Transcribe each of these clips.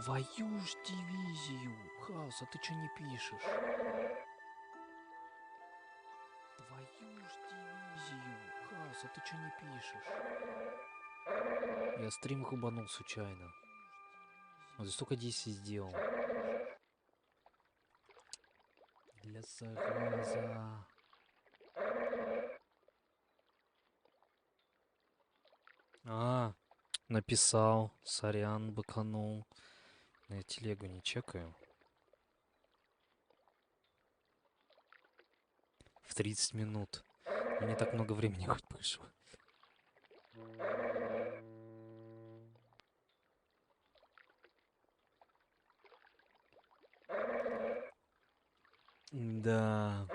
Твою ж дивизию! Хаос, а ты чё не пишешь? Твою ж дивизию! Хаос, а ты чё не пишешь? Я стрим рубанул случайно. Вот здесь только 10 сделал. Для зараза. Написал. Сорян, быканул. Но я телегу не чекаю. В 30 минут. Не так много времени хоть прошло. Да.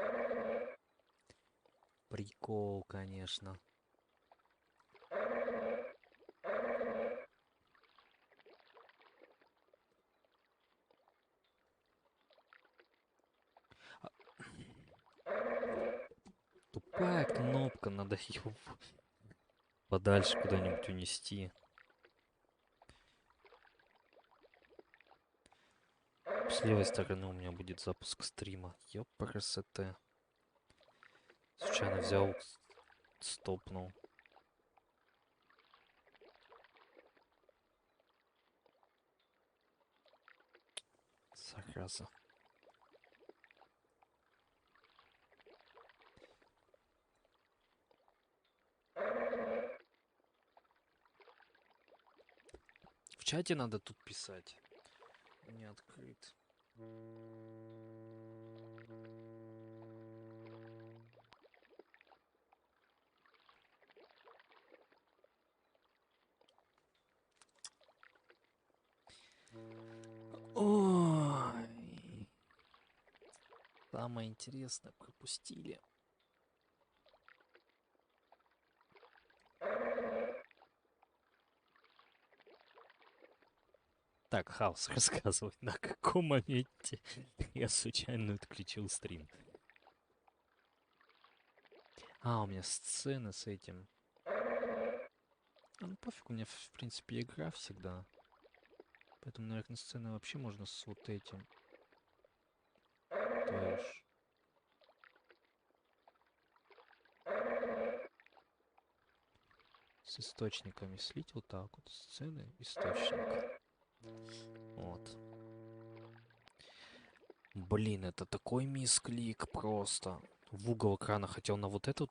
Прикол, конечно. Тупая кнопка, надо ее подальше куда-нибудь унести. С левой стороны у меня будет запуск стрима. Ёпрст. Случайно взял, стопнул. Зараза. В чате надо тут писать. Не открыт. Ой. Самое интересное пропустили. Так, Хаус, рассказывай, на каком моменте я случайно отключил стрим? У меня сцены с этим. Ну пофиг, у меня в принципе игра всегда. Поэтому, наверное, сцены вообще можно с вот этим. Твою ж. С источниками слить вот так вот. Сцены, источник. Вот. Блин, это такой мисклик просто. В угол экрана хотел на вот эту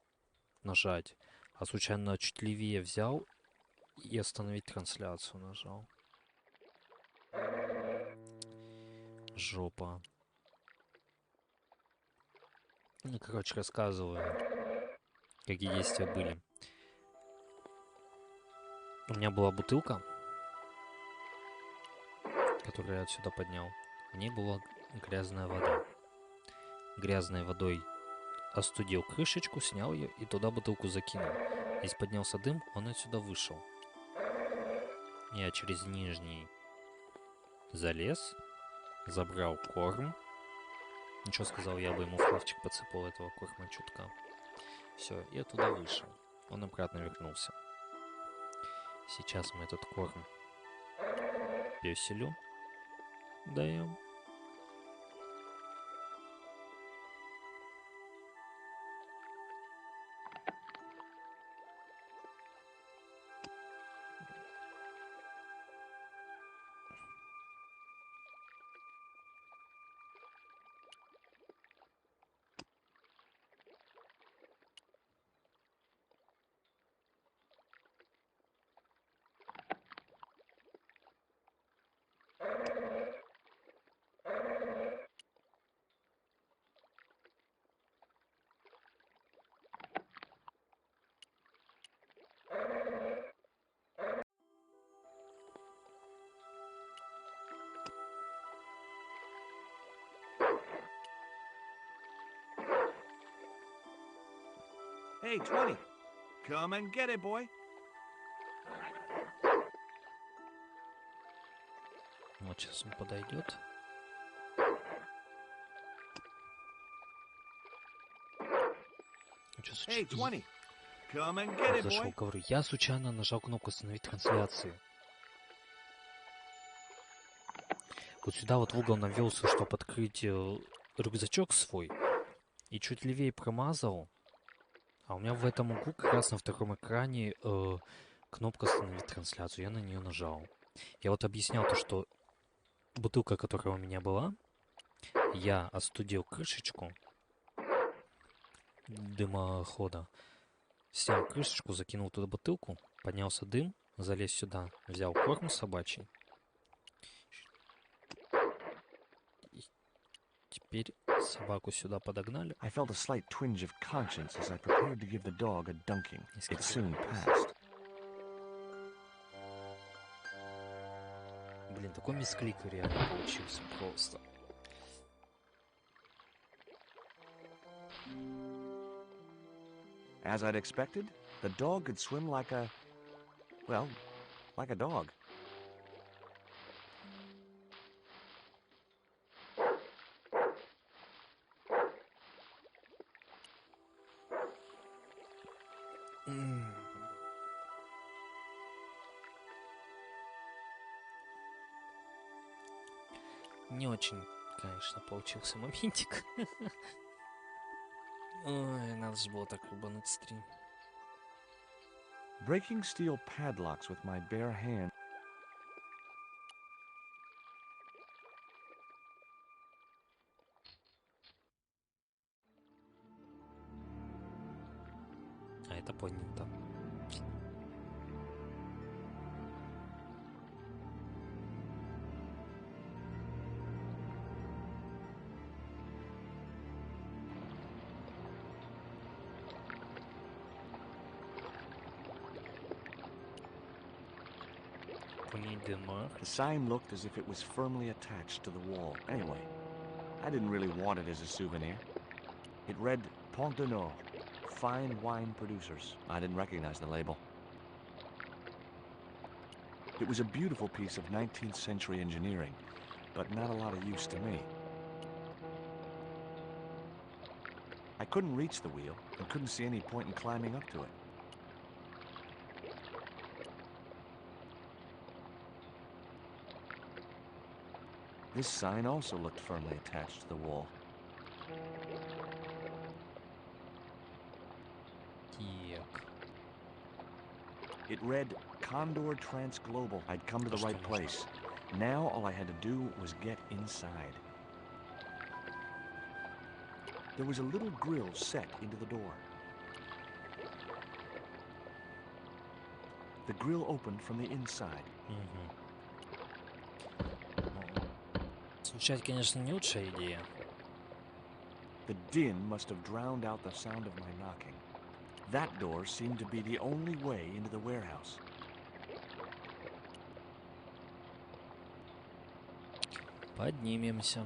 нажать, а случайно чуть левее взял и остановить трансляцию нажал. Жопа. Ну, короче, рассказываю, какие действия были. У меня была бутылка, которую я отсюда поднял. В ней была грязная вода. Грязной водой остудил крышечку, снял ее и туда бутылку закинул. Здесь поднялся дым, он отсюда вышел. Я через нижний залез, забрал корм. Ничего сказал, я бы ему в хавчик подсыпал этого корма чутка. Все, и оттуда вышел. Он обратно вернулся. Сейчас мы этот корм пёселю даем. Hey, 20. Come and get it, boy. Вот сейчас он подойдет. Hey, 20. Come and get it, Зашел, boy. говорю, я случайно нажал кнопку остановить трансляцию. Вот сюда вот в угол навелся, чтобы открыть рюкзачок свой. И чуть левее промазал. А у меня в этом углу как раз на втором экране кнопка «Остановить трансляцию». Я на нее нажал. Я вот объяснял то, что бутылка, которая у меня была, я остудил крышечку дымохода, снял крышечку, закинул туда бутылку, поднялся дым, залез сюда, взял корм собачий. И теперь собаку сюда подогнали. I felt a slight twinge of conscience as I prepared to give the dog a dunking. И It скатил. soon passed. Блин, такой мисклик реально получился просто. As I'd expected, the dog could swim like a... well, like a dog. Не очень, конечно, получился моментик. Ой, надо же было так рубануть стрим. Breaking steel padlocks with my bare hand. А это поднято. The sign looked as if it was firmly attached to the wall. Anyway, I didn't really want it as a souvenir. It read Pont de Nord, fine wine producers. I didn't recognize the label. It was a beautiful piece of 19th century engineering, but not a lot of use to me. I couldn't reach the wheel and couldn't see any point in climbing up to it. This sign also looked firmly attached to the wall. It read Condor Trans Global. I'd come to the right place. Now all I had to do was get inside. There was a little grill set into the door. The grill opened from the inside. Звучать, конечно, не лучшая идея. The din must have drowned out the sound of my knocking. That door seemed to be the only way into the warehouse. Поднимемся.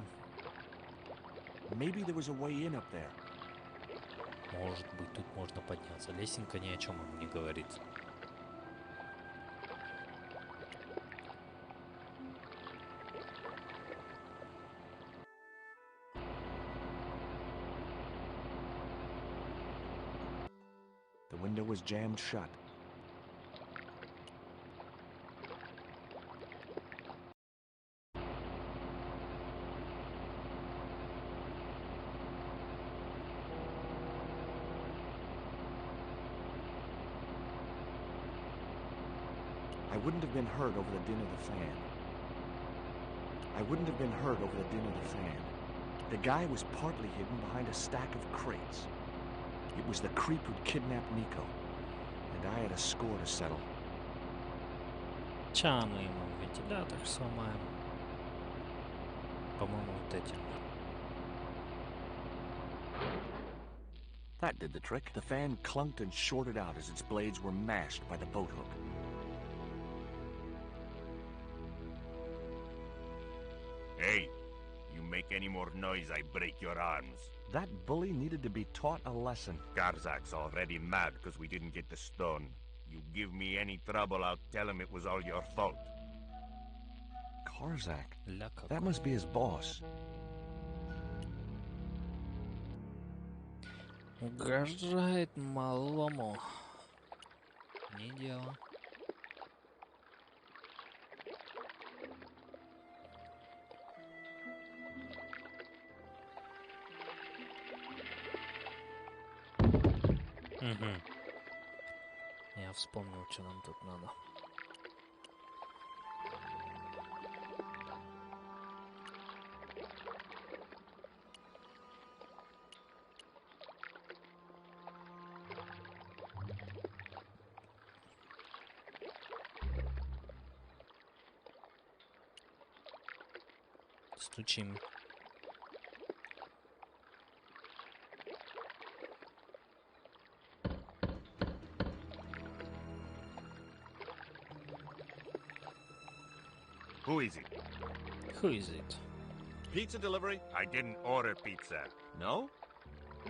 Maybe there was a way in up there. Может быть, тут можно подняться. Лесенка ни о чем ему не говорит. The window was jammed shut. I wouldn't have been heard over the din of the fan. I wouldn't have been heard over the din of the fan. The guy was partly hidden behind a stack of crates. It was the creep who'd kidnapped Nikko, and I had a score to settle. Ча мы ему вентилятор сломаем. По-моему, вот этим. That did the trick. The fan clunked and shorted out as its blades were mashed by the boat hook. Hey, you make any more noise, I break your arms. That bully needed to be taught a lesson. Garzak's already mad because we didn't get the stone. You give me any trouble, I'll tell him it was all your fault. Karzak? Ля That must be his boss. Угрожает малому. Не дело. Угу. Я вспомнил, что нам тут надо. Стучим. Who is it? Who is it? Pizza delivery? I didn't order pizza. No?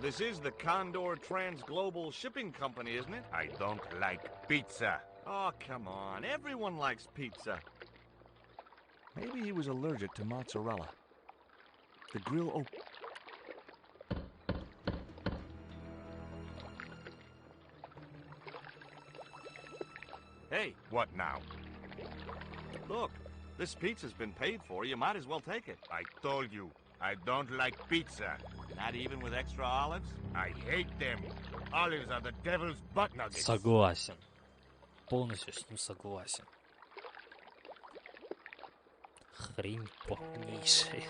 This is the Condor Transglobal Shipping Company, isn't it? I don't like pizza. Oh, come on. Everyone likes pizza. Maybe he was allergic to mozzarella. The grill open. Hey, What now? look. This pizza's been paid for. You might as well take it. I told you, I don't like pizza. Not even with extra olives? I hate them. Olives are the devil's butt nuggets. Согласен. Полностью с ним согласен. Хрень полнейшая.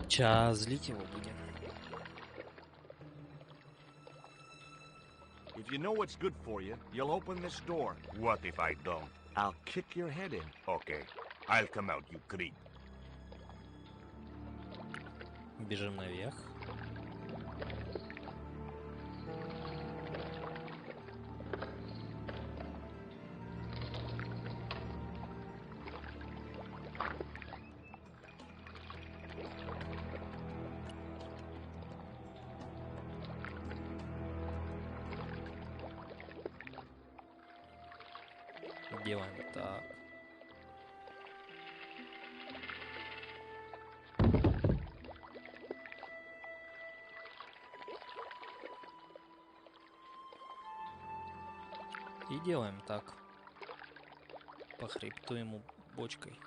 Сейчас злить его будем. If you know what's good for you, you'll open this door. What if I don't? I'll kick your head in. Okay, I'll come out, you creep. Бежим наверх. Делаем так. И делаем так. По хребту ему бочкой.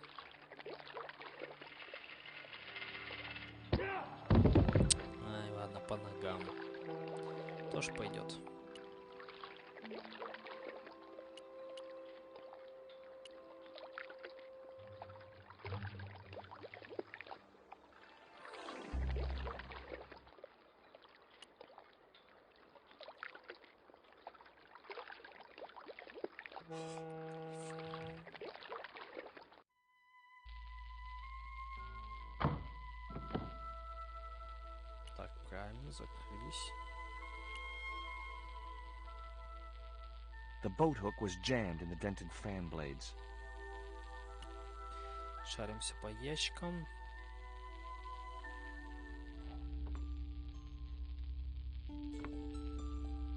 Ай, ладно, по ногам. Тоже пойдет. Так, правильно, закрылись. The boat hook was jammed in the dented fan blades. Шаримся по ящикам.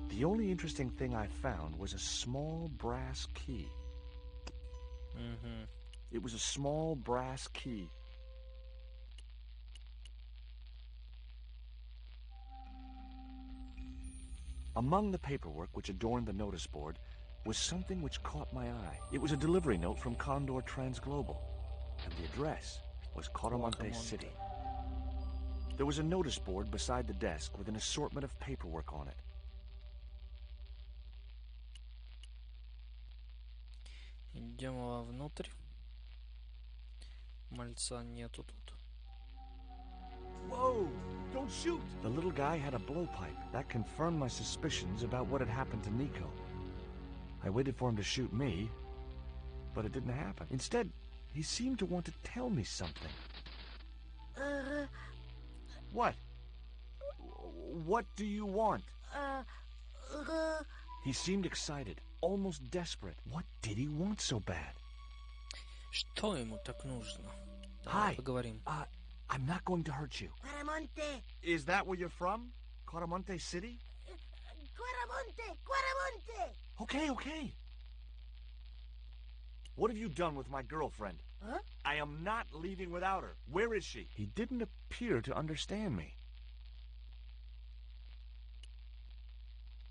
The only interesting thing I found was a small brass key. Угу. It was a small brass key. Among the paperwork which adorned the notice board was something which caught my eye. It was a delivery note from Condor Transglobal, and the address was Coramonte City. There was a notice board beside the desk with an assortment of paperwork on it. Идем вовнутрь. Мальца нету тут. Whoa! Don't shoot! The little guy had a blowpipe. That confirmed my suspicions about what had happened to Nico. I waited for him to shoot me, but it didn't happen. Instead, he seemed to want to tell me something. What? What do you want? He seemed excited, almost desperate. What did he want so bad? Что ему так нужно? Hi. Давай поговорим. I'm not going to hurt you. Quaramonte! Is that where you're from? Coramonte City? Quaramonte! Quaramonte! Okay, okay. What have you done with my girlfriend? Huh? I am not leaving without her. Where is she? He didn't appear to understand me.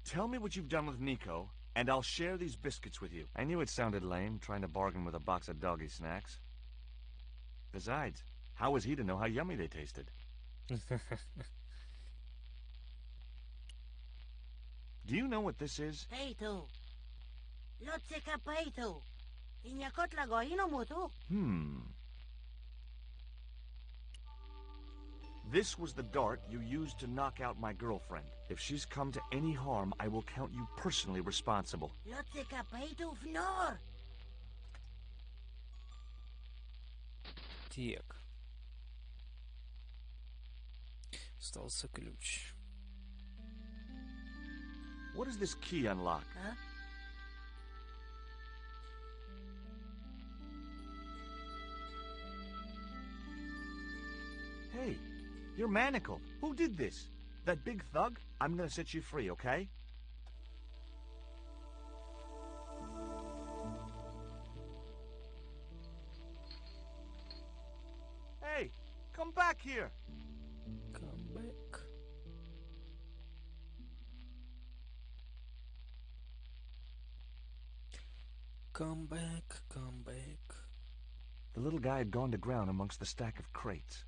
Tell me what you've done with Nico, and I'll share these biscuits with you. I knew it sounded lame, trying to bargain with a box of doggy snacks. Besides, How was he to know how yummy they tasted? Do you know what this is? Hey, tu. Lotse kapai tu. Inyakot lagoino mo tu. This was the dart you used to knock out my girlfriend. If she's come to any harm, I will count you personally responsible. Lotse kapai tu fnor. Так. Остался ключ. What does this key unlock? Huh? Hey, you're manacled. Who did this? That big thug? I'm gonna set you free, okay? Hey, come back here. Come back. Come back, come back. The little guy had gone to ground amongst the stack of crates.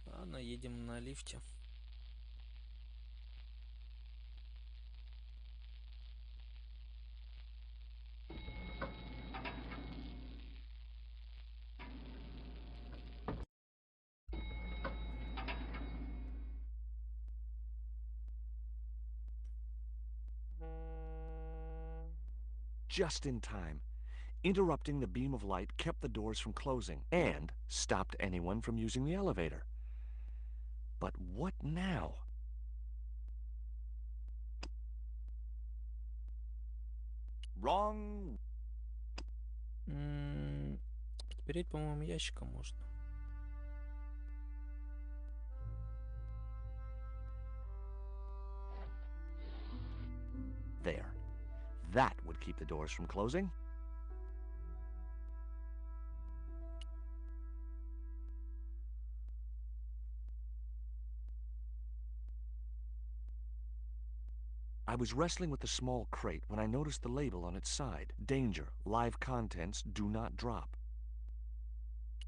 Ладно, едем на лифте. Just in time. Interrupting the beam of light kept the doors from closing and stopped anyone from using the elevator. But what now? Wrong. Подпереть, по-моему, ящиком можно. There. That would keep the doors from closing. I was wrestling with the small crate when I noticed the label on its side. Danger. Live contents do not drop.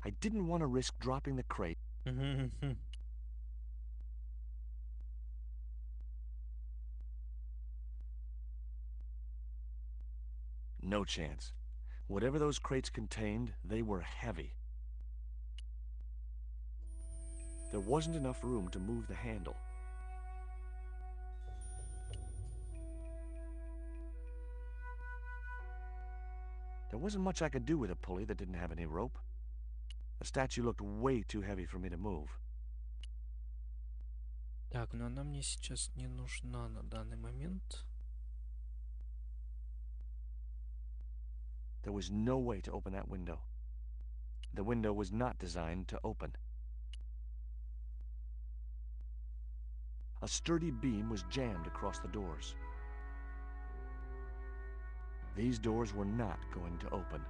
I didn't want to risk dropping the crate. No chance. Whatever those crates contained, they were heavy. There wasn't enough room to move the handle. There wasn't much I could do with a pulley that didn't have any rope. The statue looked way too heavy for me to move. Так, но она мне сейчас не нужна на данный момент. There was no way to open that window. The window was not designed to open. A sturdy beam was jammed across the doors. These doors were not going to open.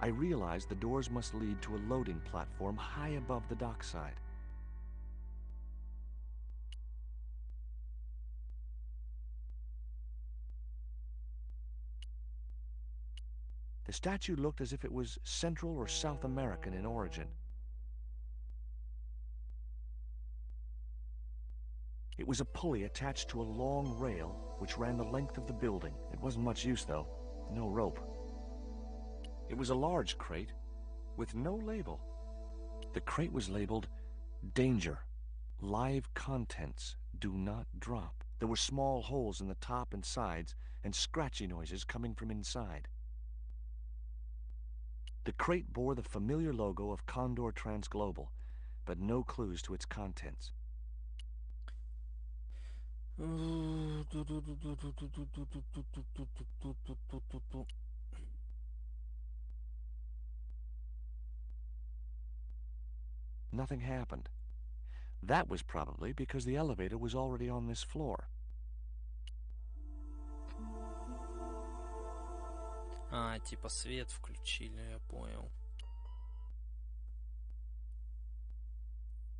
I realized the doors must lead to a loading platform high above the dockside. The statue looked as if it was Central or South American in origin. It was a pulley attached to a long rail which ran the length of the building. It wasn't much use, though. No rope. It was a large crate with no label. The crate was labeled, Danger. Live contents do not drop. There were small holes in the top and sides and scratchy noises coming from inside. The crate bore the familiar logo of Condor Transglobal, but no clues to its contents. Nothing happened. That was probably because the elevator was already on this floor. А, типа свет включили, я понял.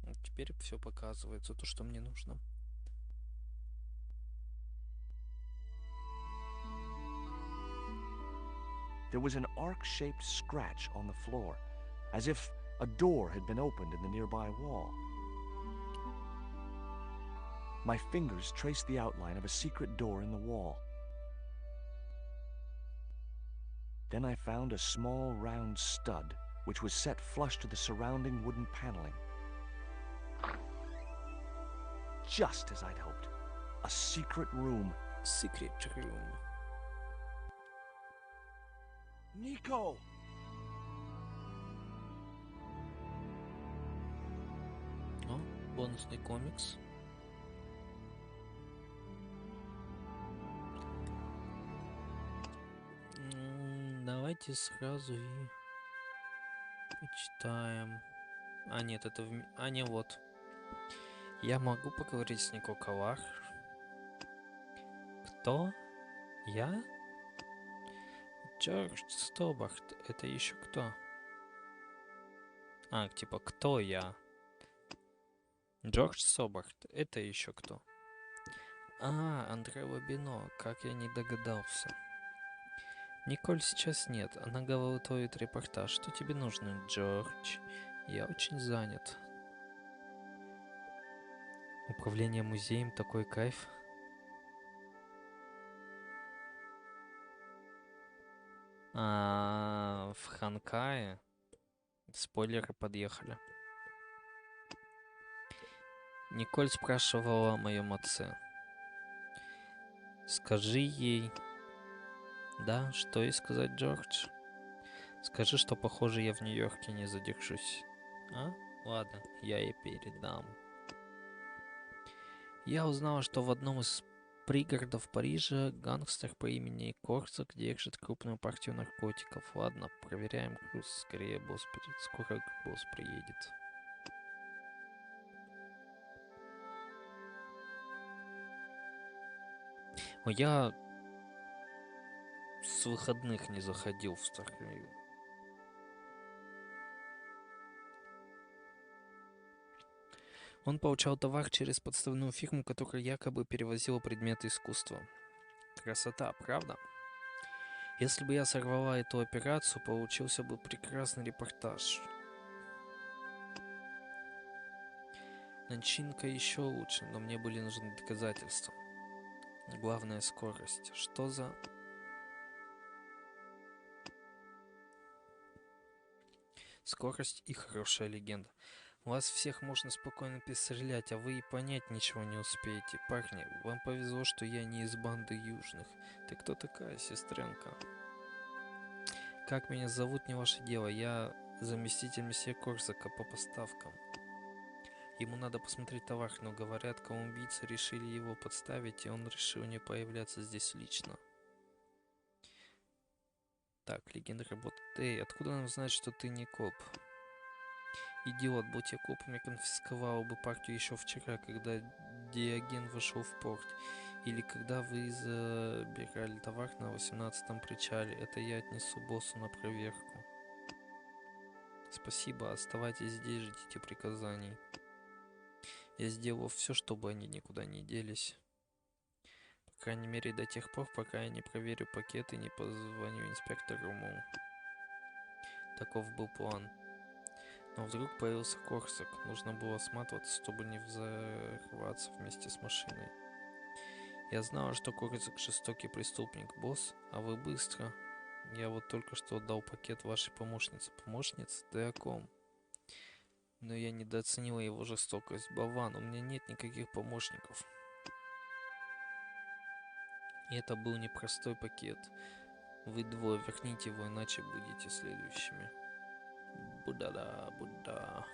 Вот теперь все показывается, то, что мне нужно. there was an arc-shaped scratch on the floor, as if a door had been opened in the nearby wall. My fingers traced the outline of a secret door in the wall. Then I found a small round stud, which was set flush to the surrounding wooden paneling. Just as I'd hoped. A secret room. Secret room. Nico! О, бонусный комикс. Давайте сразу и почитаем. А, нет, это... А, не, вот. Я могу поговорить с Нико Коллар? Кто? Я? Джордж Стоббарт. Это еще кто? А, типа, кто я? Джордж Стоббарт. Это еще кто? А, Андре Лобино. Как я не догадался. Николь сейчас нет. Она готовит репортаж. Что тебе нужно, Джордж? Я очень занят. Управление музеем такой кайф. В Ханкае спойлеры подъехали. Николь спрашивала о моем отце. Скажи ей... Да, что ей сказать, Джордж? Скажи, что, похоже, я в Нью-Йорке не задержусь. А? Ладно, я ей передам. Я узнала, что в одном из пригородов Парижа гангстер по имени Корсак держит крупную партию наркотиков. Ладно, проверяем груз. Скорее, скоро босс приедет. Я с выходных не заходил в старую. Он получал товар через подставную фирму, которая якобы перевозила предметы искусства. Красота, правда? Если бы я сорвала эту операцию, получился бы прекрасный репортаж. Начинка еще лучше, но мне были нужны доказательства. Главное — скорость. Что за... Скорость и хорошая легенда. Вас всех можно спокойно перестрелять, а вы и понять ничего не успеете. Парни, вам повезло, что я не из банды южных. Ты кто такая, сестренка? Как меня зовут, не ваше дело. Я заместитель месье Корсака по поставкам. Ему надо посмотреть товар, но говорят, колумбийцы решили его подставить, и он решил не появляться здесь лично. Так, легенда работает. Эй, откуда нам знать, что ты не коп? Идиот, будь я копом, я конфисковал бы партию еще вчера, когда Диоген вошел в порт. Или когда вы забирали товар на 18-м причале. Это я отнесу боссу на проверку. Спасибо, оставайтесь здесь, ждите приказаний. Я сделал все, чтобы они никуда не делись. По крайней мере, до тех пор, пока я не проверю пакет и не позвоню инспектору Му. Таков был план. Но вдруг появился Корсак. Нужно было сматываться, чтобы не взорваться вместе с машиной. Я знала, что Корсак жестокий преступник, босс, а вы быстро. Я вот только что отдал пакет вашей помощнице. Помощница? Ты о ком? Но я недооценила его жестокость. Болван, у меня нет никаких помощников. И это был непростой пакет. Вы двое верните его, иначе будете следующими. Будда-да, Будда.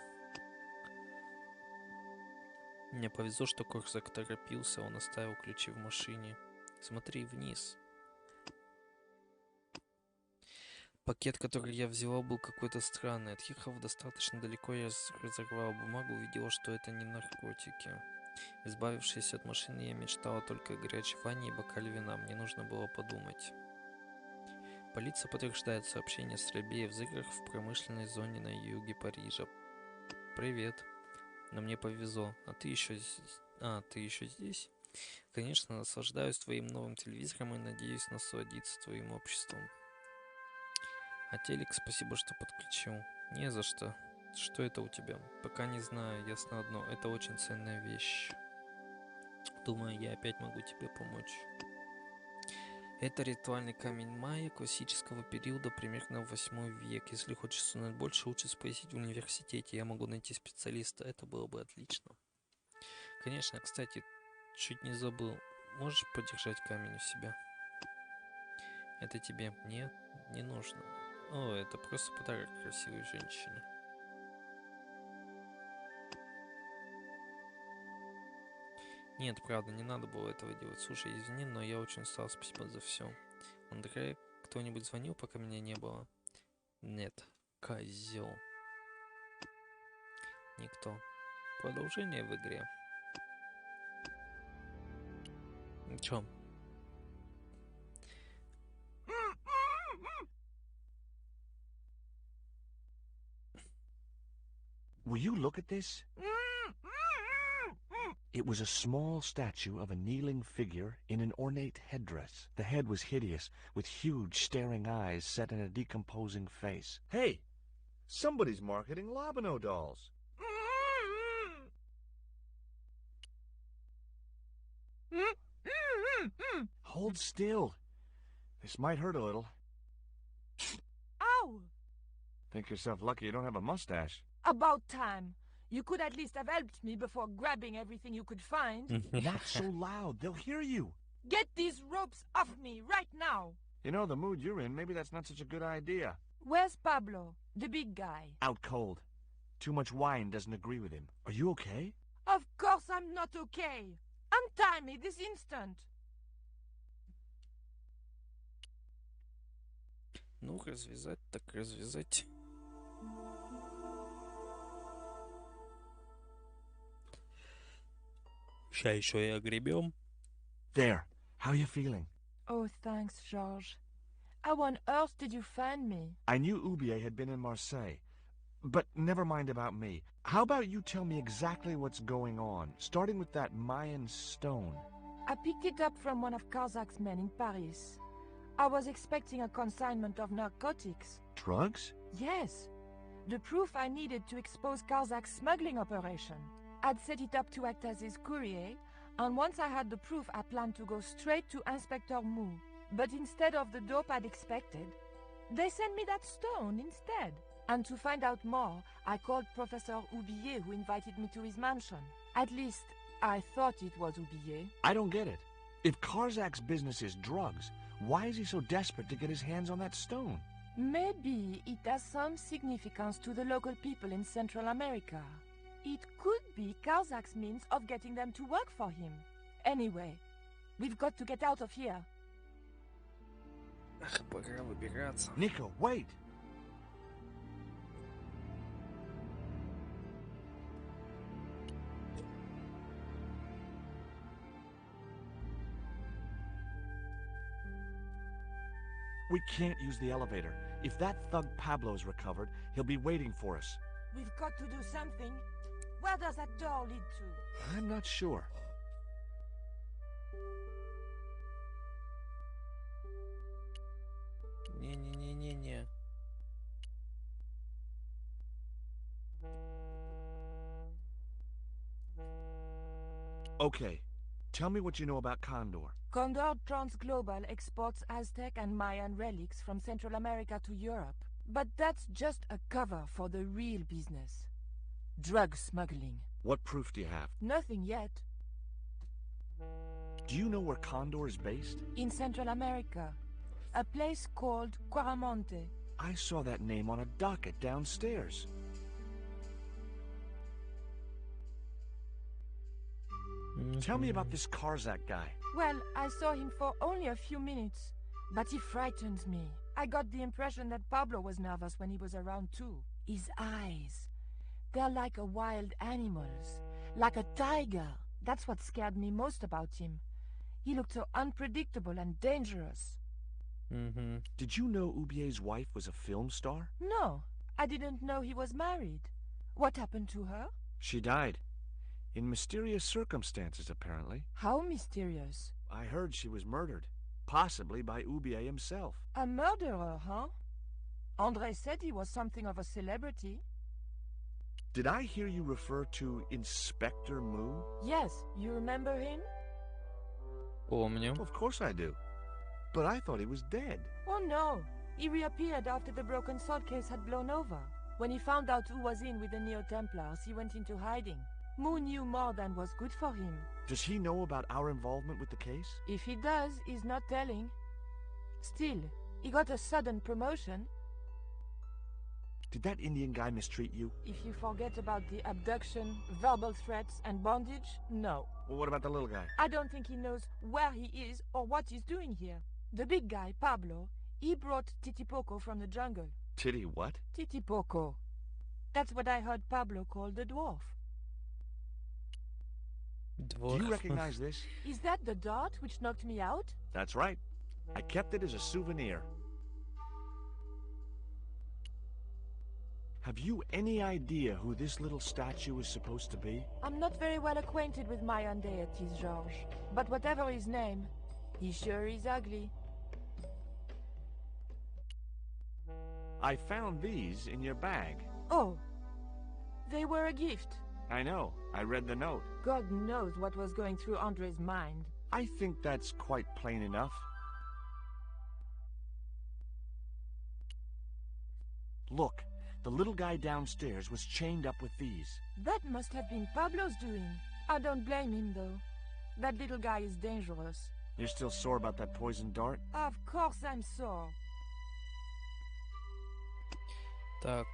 Мне повезло, что Корсак торопился, он оставил ключи в машине. Смотри вниз. Пакет, который я взяла, был какой-то странный. Отъехав достаточно далеко, я разорвала бумагу, увидела, что это не наркотики. Избавившись от машины, я мечтала только о горячей ванне и бокале вина. Мне нужно было подумать. Полиция подтверждает сообщение о стрельбе и взрывах в промышленной зоне на юге Парижа. Привет. Но мне повезло. А ты еще здесь? Ты еще здесь? Конечно, наслаждаюсь твоим новым телевизором и надеюсь насладиться твоим обществом. А телек спасибо, что подключил. Не за что. Что это у тебя? Пока не знаю, ясно одно. Это очень ценная вещь. Думаю, я опять могу тебе помочь. Это ритуальный камень майя классического периода, примерно в 8 век. Если хочешь узнать больше, лучше спросить в университете. Я могу найти специалиста. Это было бы отлично. Конечно, кстати, чуть не забыл. Можешь подержать камень у себя? Это тебе? Нет, не нужно. О, это просто подарок красивой женщине. Нет, правда, не надо было этого делать. Слушай, извини, но я очень устал. Спасибо за все. Андрей, кто-нибудь звонил, пока меня не было? Нет. Козел. Никто. Продолжение в игре. Чё? Will you look at this? It was a small statue of a kneeling figure in an ornate headdress. The head was hideous, with huge staring eyes set in a decomposing face. Hey! Somebody's marketing Lobino dolls. Hold still. This might hurt a little. Ow! Think yourself lucky you don't have a mustache. About time. You could at least have helped me before grabbing everything you could find. Not so loud. They'll hear you. Get these ropes off me right now. You know, the mood you're in, maybe that's not such a good idea. Where's Pablo, the big guy? Out cold. Too much wine doesn't agree with him. Are you okay? Of course I'm not okay. Untie me this instant. Ну, развязать так развязать. Ща еще и огребем. There. How are you feeling? Oh, thanks, George. How on earth did you find me? I knew Ubier had been in Marseille. But never mind about me. How about you tell me exactly what's going on, starting with that Mayan stone? I picked it up from one of Karzak's men in Paris. I was expecting a consignment of narcotics. Drugs? Yes. The proof I needed to expose Karzak's smuggling operation. I'd set it up to act as his courier, and once I had the proof, I planned to go straight to Inspector Mou. But instead of the dope I'd expected, they sent me that stone instead. And to find out more, I called Professor Oublier, who invited me to his mansion. At least, I thought it was Oublier. I don't get it. If Karzak's business is drugs, why is he so desperate to get his hands on that stone? Maybe it has some significance to the local people in Central America. It could be Karzak's means of getting them to work for him. Anyway, we've got to get out of here. Ах, пора выбираться. Nico, wait! We can't use the elevator. If that thug Pablo's recovered, he'll be waiting for us. We've got to do something. Where does that door lead to? I'm not sure. Не-не-не-не-не. Okay, tell me what you know about Condor. Condor Transglobal exports Aztec and Mayan relics from Central America to Europe. But that's just a cover for the real business. Drug smuggling. What proof do you have? Nothing yet. Do you know where Condor is based? In Central America. A place called Quaramonte. I saw that name on a docket downstairs. Tell me about this Karzak guy. Well, I saw him for only a few minutes, but he frightened me. I got the impression that Pablo was nervous when he was around too. His eyes, they're like a wild animal's, like a tiger. That's what scared me most about him. He looked so unpredictable and dangerous. Did you know Ubier's wife was a film star? No, I didn't know he was married. What happened to her? She died. In mysterious circumstances, apparently. How mysterious. I heard she was murdered. Possibly by Ubier himself. A murderer, huh? Andre said he was something of a celebrity. Did I hear you refer to Inspector Moo? Yes, you remember him? Помню. Of course I do. But I thought he was dead. Oh no, he reappeared after the broken sword case had blown over. When he found out who was in with the Neo-Templars, he went into hiding. Moo knew more than was good for him. Does he know about our involvement with the case? If he does, he's not telling. Still, he got a sudden promotion. Did that Indian guy mistreat you? If you forget about the abduction, verbal threats, and bondage, no. Well, what about the little guy? I don't think he knows where he is or what he's doing here. The big guy, Pablo, he brought Titipoco from the jungle. Titty what? Titipoco. That's what I heard Pablo call the dwarf. Do you recognize this? Is that the dart which knocked me out? That's right. I kept it as a souvenir. Have you any idea who this little statue is supposed to be? I'm not very well acquainted with Mayan deities, George. But whatever his name, he sure is ugly. I found these in your bag. Oh, they were a gift. I know. I read the note. God knows what was going through Andre's mind. I think that's quite plain enough. Look, the little guy downstairs was chained up with these. That must have been Pablo's doing. I don't blame him, though. That little guy is dangerous. You're still sore about that poison dart? Of course I'm sore. Так.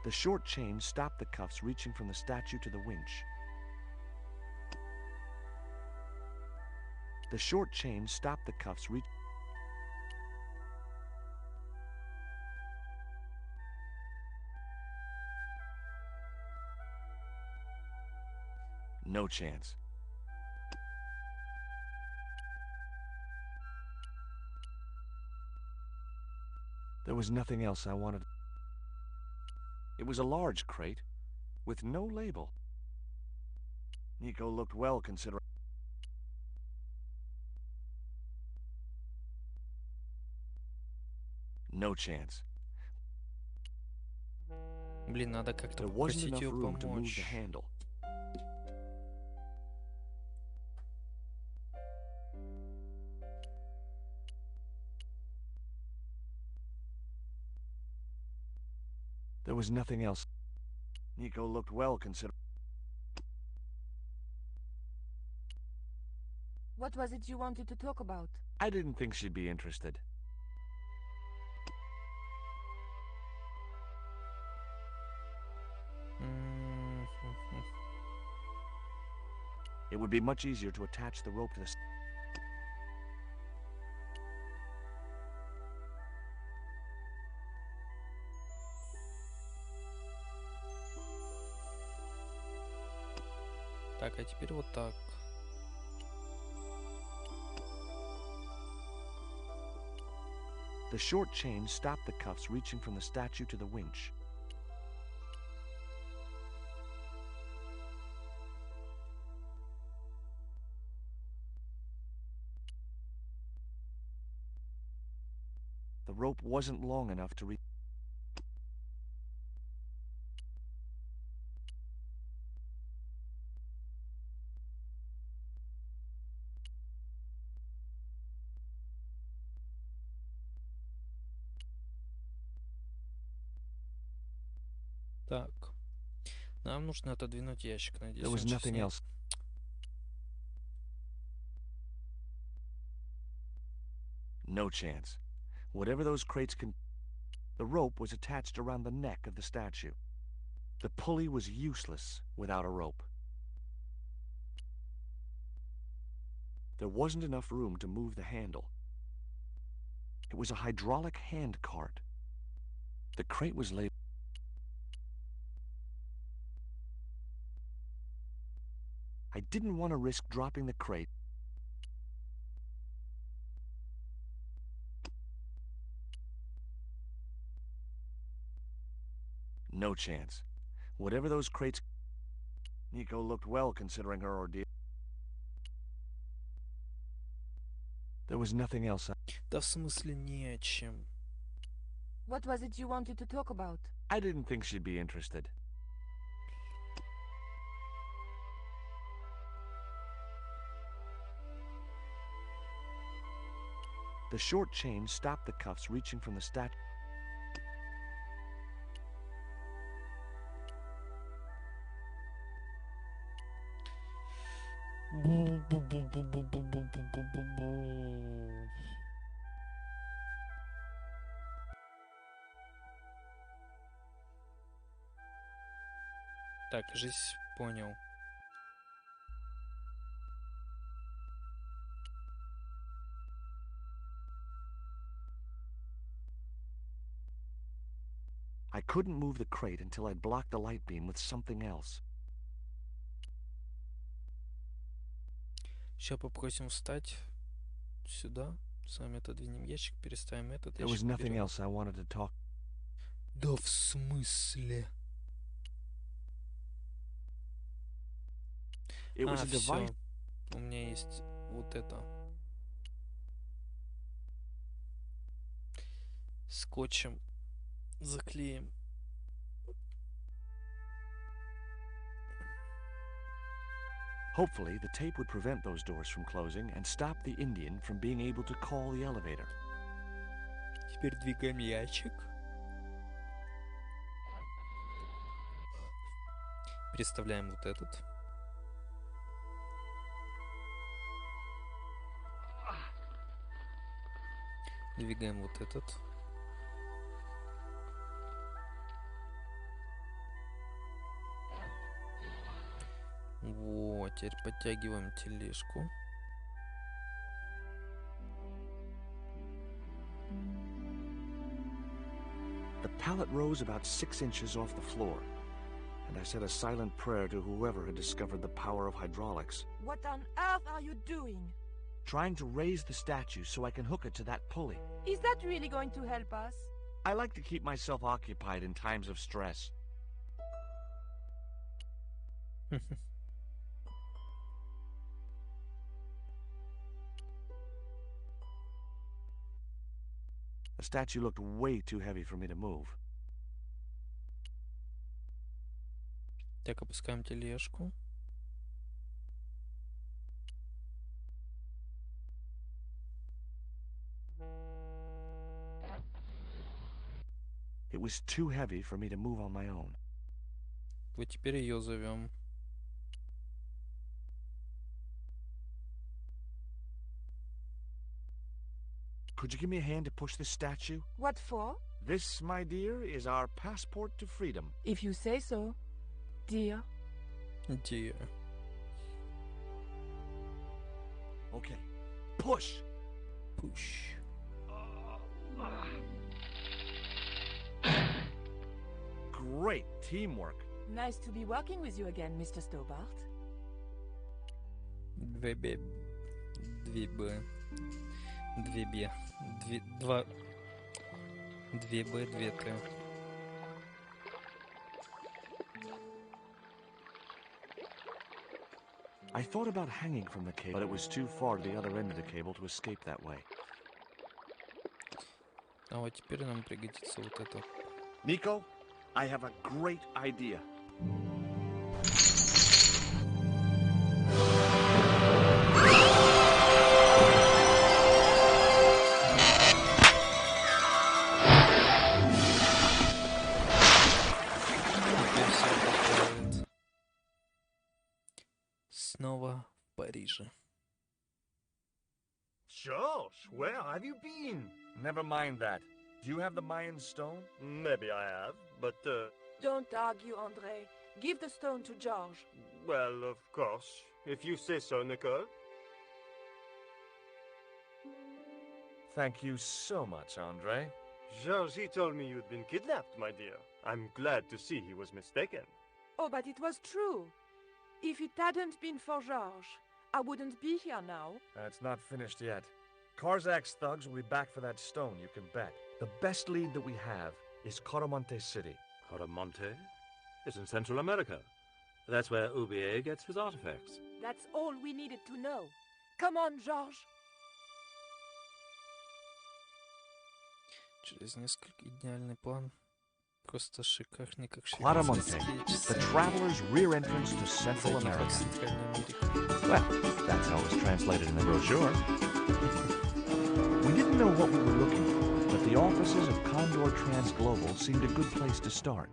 The short chain stopped the cuffs reaching from the statue to the winch. The short chain stopped the cuffs reaching. No chance. There was nothing else I wanted. It was a large crate, with no label. Nico looked well considering. No chance. Блин, надо как-то There wasn't попросить enough ее room to move помочь. the handle. There was nothing else. Nico looked well considering. What was it you wanted to talk about? I didn't think she'd be interested. It would be much easier to attach the rope to the... Так, а теперь вот так. The short chain stopped the cuffs reaching from the statue to the winch. The rope wasn't long enough to reach. Так. Нам нужно отодвинуть ящик. Надеюсь, There was он сейчас nothing не- else. No chance. Whatever those crates can... The rope was attached around the neck of the statue. The pulley was useless without a rope. There wasn't enough room to move the handle. It was a hydraulic hand cart. The crate was labeled. I didn't want to risk dropping the crate. No chance. Whatever those crates... Nico looked well considering her ordeal. There was nothing else. Да в смысле не о чем. What was it you wanted to talk about? I didn't think she'd be interested. The short chain stopped the cuffs reaching from the statue. Так, жизнь понял. I couldn't move the crate until I'd blocked the light beam with something else. Сейчас попросим встать сюда. Сами отодвинем ящик, переставим этот There was ящик. nothing уберем. else I wanted to talk. Да в смысле? It was a Всё. device. У меня есть вот это. Скотчем заклеим. Hopefully, the tape would prevent those doors from closing and stop the Indian from being able to call the elevator. Теперь двигаем ящик. Переставляем вот этот. Двигаем вот этот. Вот, теперь подтягиваем тележку. The pallet rose about 6 inches off the floor, and I said a silent prayer to whoever had discovered the power of hydraulics, What on earth are you doing? trying to raise the statue so I can hook it to that pulley. Is that really going to help us? I like to keep myself occupied in times of stress. The statue looked way too heavy for me to move. Так, опускаем тележку. It was too heavy for me to move on my own. Вот теперь ее зовем. Could you give me a hand to push this statue? What for? This, my dear, is our passport to freedom. If you say so, dear. Dear. Okay, push! Push. Great teamwork. Nice to be working with you again, Mr. Sтоббарт. Две Б. Две Б. Две Б. Два. Две Б, две Т. I thought about hanging from the cable, but it was too far to the other end of the cable to escape that way. А вот теперь нам пригодится вот это. Nico, I have a great idea. Теперь всё работает. Снова в Париже. Josh, where have you been? Never mind that. Do you have the Mayan stone? Maybe I have, but, Don't argue, André. Give the stone to George. well, of course. If you say so, Nicole. Thank you so much, Andre. George, he told me you'd been kidnapped, my dear. I'm glad to see he was mistaken. Oh, but it was true. If it hadn't been for George, I wouldn't be here now. It's not finished yet. Karzak's thugs will be back for that stone, you can bet. The best lead that we have is Coromonte City. Coromonte is in Central America. That's where Ubier gets his artifacts. That's all we needed to know. Come on, George. Через несколько идеальный план. Просто шикарный, как Quaramonte, швейцарские the часы. traveler's rear entrance to Central Зайди America. в Центральную Америку. Well, that's how it was translated in the brochure. We didn't know what we were looking for, but the offices of Condor Transglobal seemed a good place to start.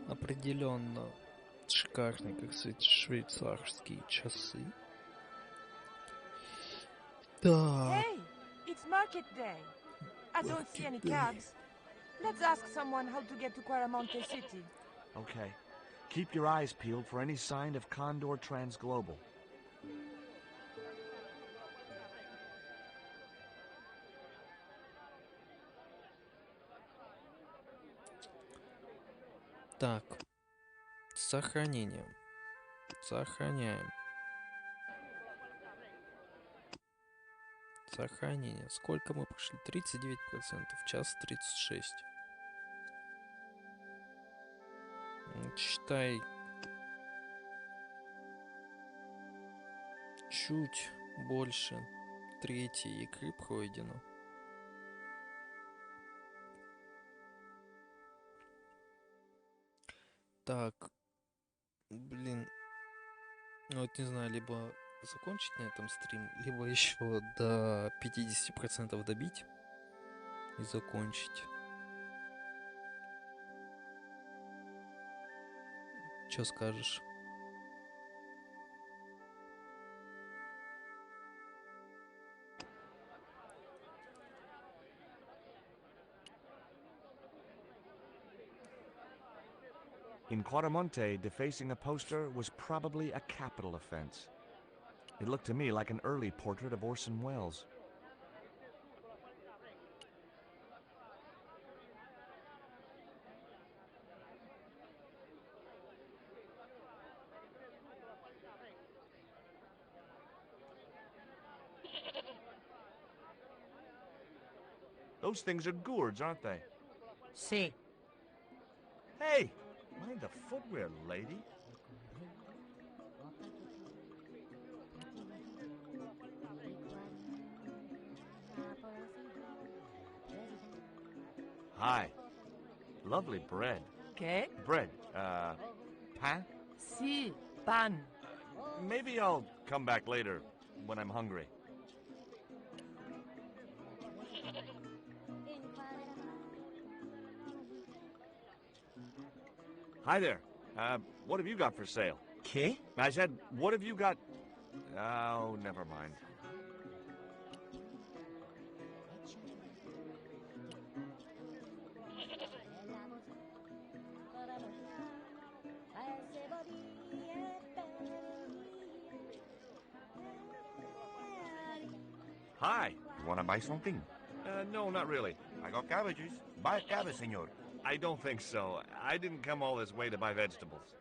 Определенно шикарные, как швейцарские часы. Да. Hey, it's market day. I don't see any cabs. Let's ask someone how to get to Quaramonte City. Okay. Keep your eyes peeled for any sign of Condor Transglobal. Так. Сохранение. Сохраняем. Сохранение. Сколько мы прошли? 39%. Час 36. Считай. Чуть больше третьей игры пройдено. Так. Блин. Ну вот не знаю, либо закончить на этом стрим, либо еще до 50% добить и закончить. Чё скажешь? In Quaramonte, defacing a poster was probably a capital offense. It looked to me like an early portrait of Orson Welles. Those things are gourds, aren't they? Sí. Hey, mind the footwear, lady. Hi. Lovely bread. Okay? Bread, pan? Si, pan. Maybe I'll come back later when I'm hungry. Hi there. What have you got for sale? ¿Qué? I said, what have you got? Oh, never mind. Hi. You want to buy something? No, not really. I got cabbages. Buy a cabbage, senor. I don't think so. I didn't come all this way to buy vegetables.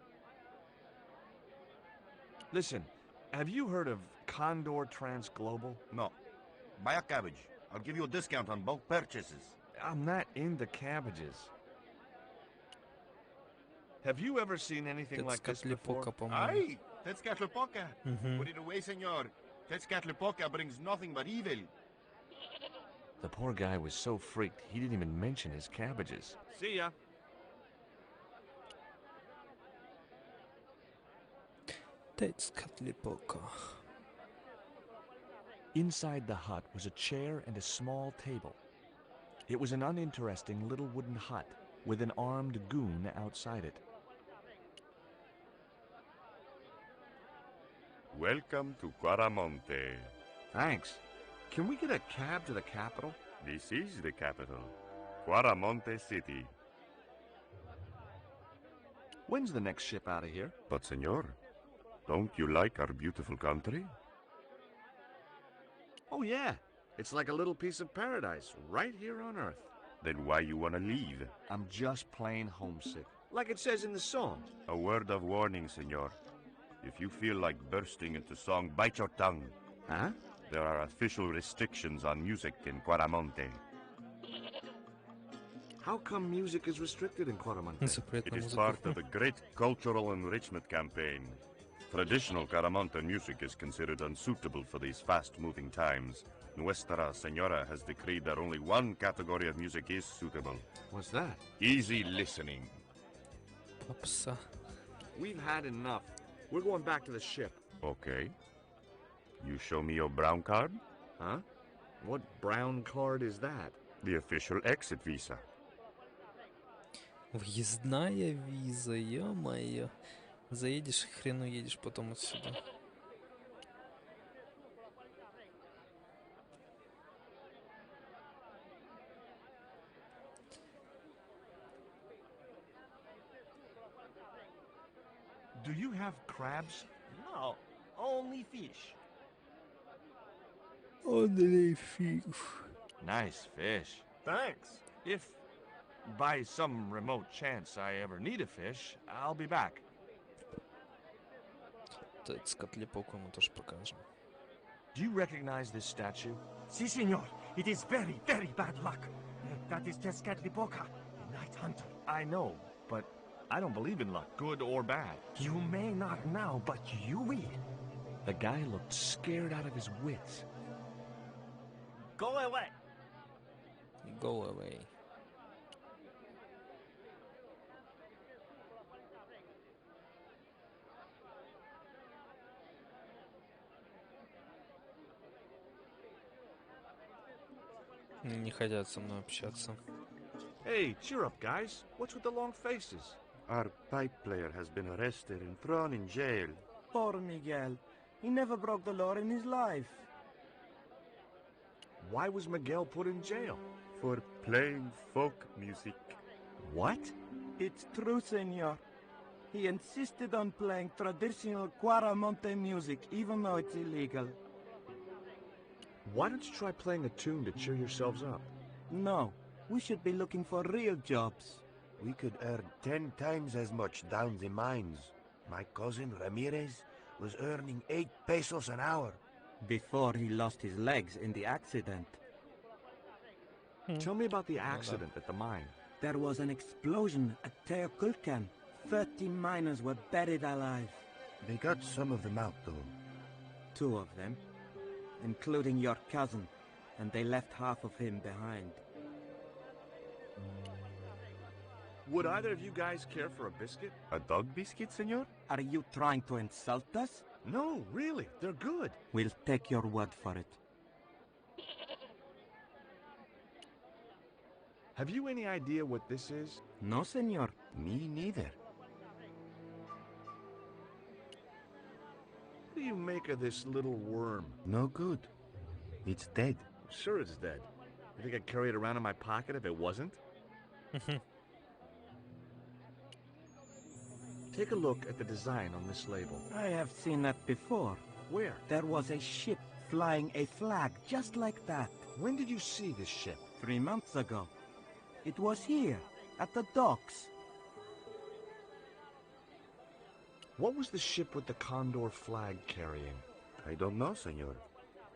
Listen, have you heard of Condor Transglobal? No. Buy a cabbage. I'll give you a discount on bulk purchases. I'm not into cabbages. Have you ever seen anything like this before? Tetscatlipoca, по-моему. Aye, Tetscatlipoca. Мгм. Put it away, senor. Tetscatlipoca brings nothing but evil. The poor guy was so freaked, he didn't even mention his cabbages. See ya. Tetscatlipoca. Inside the hut was a chair and a small table. It was an uninteresting little wooden hut with an armed goon outside it. Welcome to Quaramonte. Thanks. Can we get a cab to the capital? This is the capital, Quaramonte City. When's the next ship out of here? But, senor, don't you like our beautiful country? Oh, yeah. It's like a little piece of paradise right here on Earth. Then why you wanna leave? I'm just plain homesick. Like it says in the song. A word of warning, senor. If you feel like bursting into song, bite your tongue. Huh? There are official restrictions on music in Quaramonte. How come music is restricted in Quaramonte? It Запретная is музыка. part of a great cultural enrichment campaign. Traditional Caramonte music is considered unsuitable for these fast-moving times. Nuestra Señora has decreed that only one category of music is suitable. What's that? Easy listening. Попса. We've had enough. We're going back to the ship. Okay. You show me your brown card? Huh? What brown card is that? The official exit visa. Въездная виза, ё-моё. Заедешь, хрен уедешь потом отсюда. Do you have crabs? No, only fish. Only fish. Nice fish. Thanks. If by some remote chance I ever need a fish, I'll be back. Скотлепоку ему тоже покажем. Do you recognize this statue? Si, senor. It is very, very bad luck. That is Tezcatlipoca, the night hunter. I know, but I don't believe in luck, good or bad. You may not now, but you will. The guy looked scared out of his wits. Go away. Go away. Не хотят со мной общаться. Hey, cheer up, guys. What's with the long faces? Our pipe player has been arrested and thrown in jail. Poor Miguel. He never broke the law in his life. Why was Miguel put in jail? For playing folk music. What? It's true, senor. He insisted on playing traditional Cuaramonte music, even though it's illegal. Why don't you try playing a tune to cheer yourselves up? No, we should be looking for real jobs. We could earn 10 times as much down the mines. My cousin Ramirez was earning 8 pesos an hour. Before he lost his legs in the accident. Tell me about the accident at the mine. There was an explosion at Teoculcan. 30 miners were buried alive. They got some of them out, though. 2 of them, including your cousin, and they left half of him behind. Would either of you guys care for a biscuit? A dog biscuit, senor? Are you trying to insult us? No, really. They're good. We'll take your word for it. Have you any idea what this is? No, senor. Me neither. What do you make of this little worm? No good. It's dead. Sure it's dead. You think I'd carry it around in my pocket if it wasn't? Take a look at the design on this label. I have seen that before. Where? There was a ship flying a flag just like that. When did you see this ship? 3 months ago. It was here, at the docks. What was the ship with the condor flag carrying? I don't know, senor.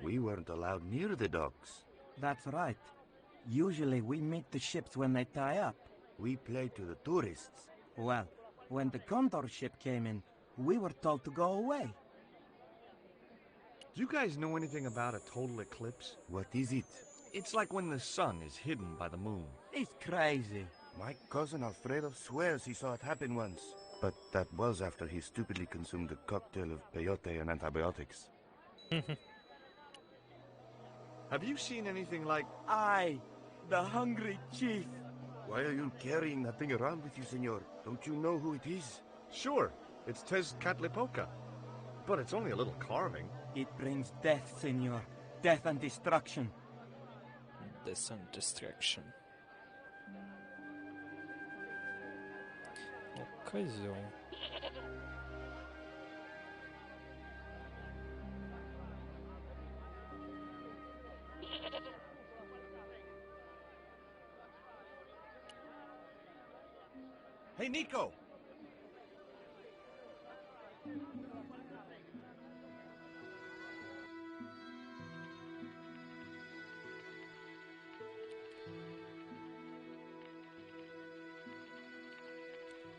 We weren't allowed near the docks. That's right. Usually we meet the ships when they tie up. We play to the tourists. Well, when the condor ship came in, we were told to go away. Do you guys know anything about a total eclipse? What is it? It's like when the sun is hidden by the moon. He's crazy. My cousin Alfredo swears he saw it happen once. But that was after he stupidly consumed a cocktail of peyote and antibiotics. Have you seen anything like... I, the hungry chief. Why are you carrying that thing around with you, senor? Don't you know who it is? Sure, it's Tezcatlipoca. But it's only a little carving. It brings death, senor. Death and destruction. Death and destruction. О, козел. Hey, Nico!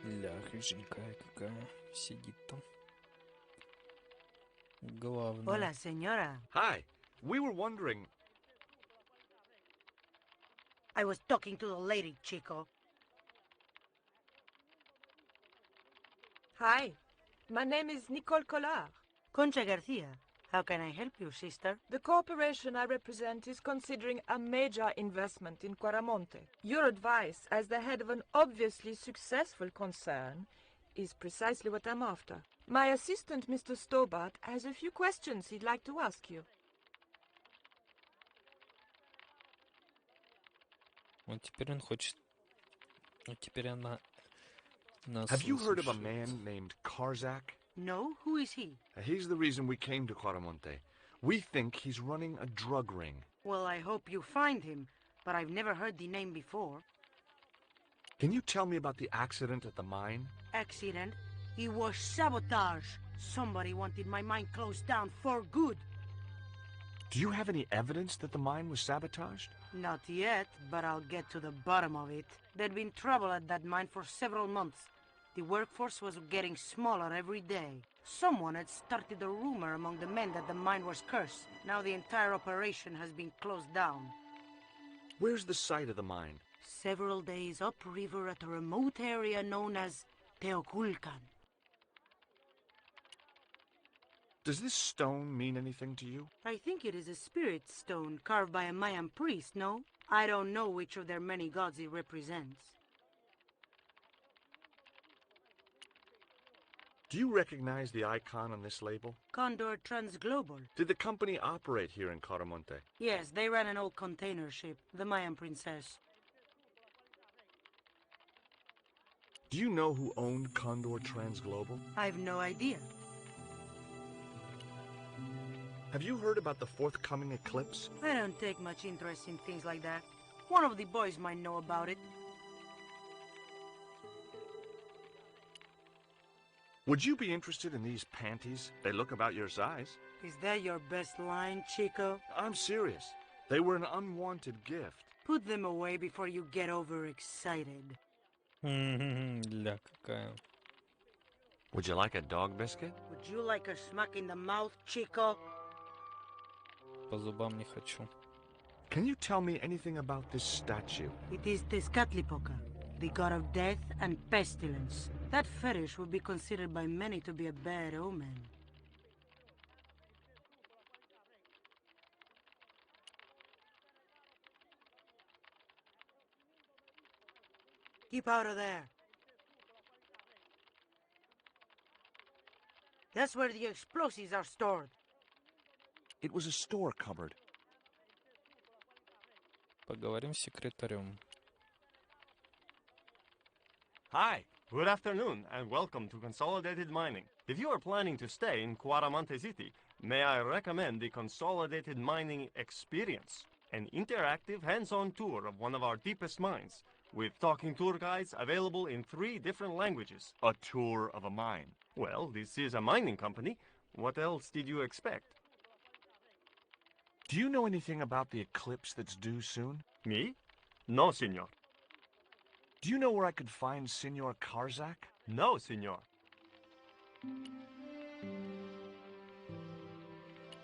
Ля, рыженькая какая сидит там. Главное. Hola, señora. Hi. We were wondering... I was talking to the lady, Chico. Hi, my name is Nico Collar. Concha Garcia. How can I help you, sister? The corporation I represent is considering a major investment in Quaramonte. Your advice, as the head of an obviously successful concern, is precisely what I'm after. My assistant, Mr. Sтоббарт, has a few questions he'd like to ask you. Вот теперь он хочет... Вот теперь она... Нас Have you heard of a слушает. man named Karzak? No? Who is he? He's the reason we came to Quaramonte. We think he's running a drug ring. Well, I hope you find him, but I've never heard the name before. Can you tell me about the accident at the mine? Accident? It was sabotage. Somebody wanted my mine closed down for good. Do you have any evidence that the mine was sabotaged? Not yet, but I'll get to the bottom of it. There'd been trouble at that mine for several months. The workforce was getting smaller every day. Someone had started a rumor among the men that the mine was cursed. Now the entire operation has been closed down. Where's the site of the mine? Several days upriver at a remote area known as Teoculcan. Does this stone mean anything to you? I think it is a spirit stone carved by a Mayan priest, no? I don't know which of their many gods it represents. Do you recognize the icon on this label? Condor Transglobal. Did the company operate here in Quaramonte? Yes, they ran an old container ship, the Mayan Princess. Do you know who owned Condor Transglobal? I've no idea. Have you heard about the forthcoming eclipse? I don't take much interest in things like that. One of the boys might know about it. Would you be interested in these panties? They look about your size. Is that your best line, Chico? I'm serious. They were an unwanted gift. Put them away before you get overexcited. Ля какая. Would you like a dog biscuit? Would you like a smack in the mouth, Chico? По зубам не хочу. Can you tell me anything about this statue? It is Tezcatlipoca, the god of death and pestilence. That fetish would be considered by many to be a bad omen. Keep out of there. That's where the explosives are stored. It was a store cupboard. Поговорим с секретарем. Hi, good afternoon, and welcome to Consolidated Mining. If you are planning to stay in Quaramonte City, may I recommend the Consolidated Mining Experience, an interactive hands-on tour of one of our deepest mines, with talking tour guides available in 3 different languages. A tour of a mine. Well, this is a mining company. What else did you expect? Do you know anything about the eclipse that's due soon? Me? No, senor. Do you know where I could find Senor Karzak? No, senor.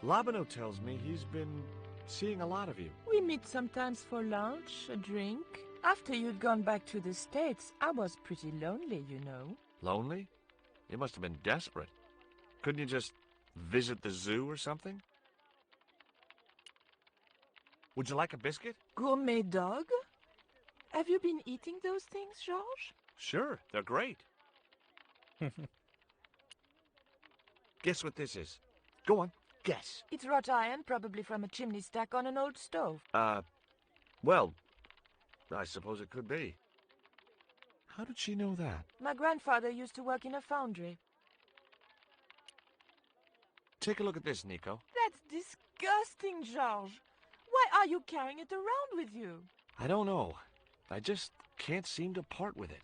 Labano tells me he's been seeing a lot of you. We meet sometimes for lunch, a drink. After you'd gone back to the States, I was pretty lonely, you know. Lonely? You must have been desperate. Couldn't you just visit the zoo or something? Would you like a biscuit? Gourmet dog? Have you been eating those things, George? Sure, they're great. Guess what this is? Go on, guess. It's wrought iron, probably from a chimney stack on an old stove. Well, I suppose it could be. How did she know that? My grandfather used to work in a foundry. Take a look at this, Nico. That's disgusting, George. Why are you carrying it around with you? I don't know. I just can't seem to part with it.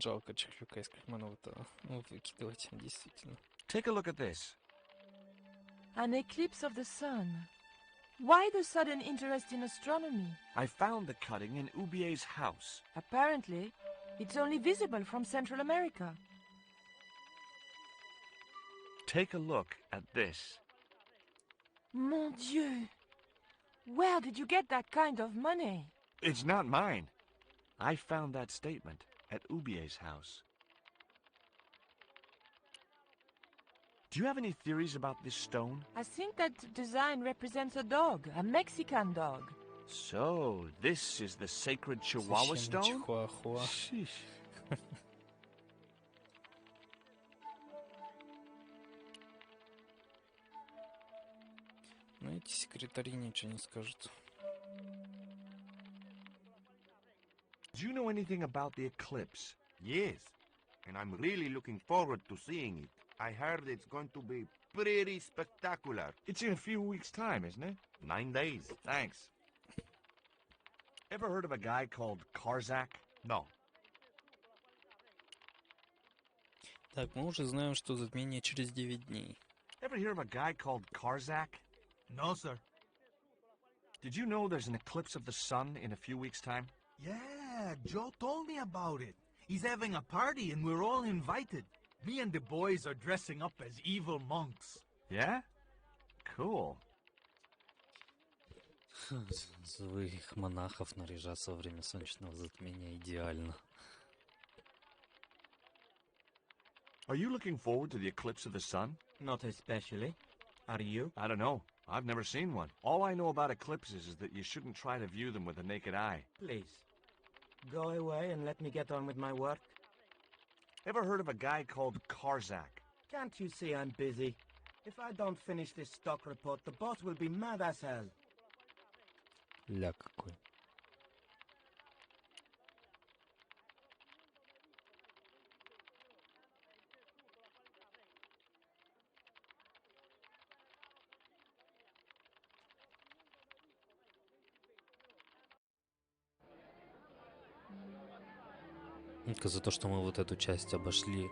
Жалко чехлюка из кармана-то выкидывать, действительно. Take a look at this. An eclipse of the sun. Why the sudden interest in astronomy? I found the cutting in Ubier's house. Apparently, it's only visible from Central America. Take a look at this. Mon Dieu! Where did you get that kind of money? It's not mine. I found that statement at Ubier's house. Do you have any theories about this stone? I think that design represents a dog, a Mexican dog. So, this is the sacred Chihuahua stone? Чихуахуа. Sheesh. Ну, эти секретари ничего не скажут. Do you know anything about the eclipse? Yes, and I'm really looking forward to seeing it. I heard it's going to be pretty spectacular. It's in a few weeks' time, isn't it? 9 days. Thanks. Ever heard of a guy called Karzak? No. Так, мы уже знаем, что затмение через 9 дней. Ever hear of a guy called Karzak? No, sir. Did you know there's an eclipse of the sun in a few weeks' time? Yeah, Joe told me about it. He's having a party and we're all invited. Me and the boys are dressing up as evil monks. Yeah? Cool. Злых монахов наряжаться во время солнечного затмения идеально. Are you looking forward to the eclipse of the sun? Not especially. Are you? I don't know. I've never seen one. All I know about eclipses is that you shouldn't try to view them with the naked eye. Please, go away and let me get on with my work. Ever heard of a guy called Karzak? Can't you see I'm busy? If I don't finish this stock report, the boss will be mad as hell. Ля какой. Только за то, что мы вот эту часть обошли,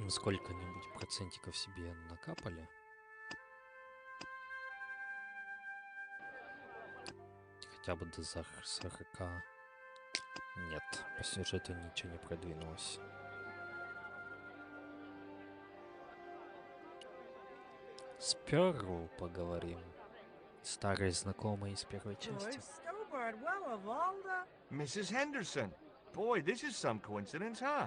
сколько-нибудь процентиков себе накапали. Хотя бы до 40. Нет, по сюжету ничего не продвинулось. С Перл поговорим. Старые знакомые из первой части. George Sтоббарт, well of all the... Mrs. Henderson. Boy, this is some coincidence, huh?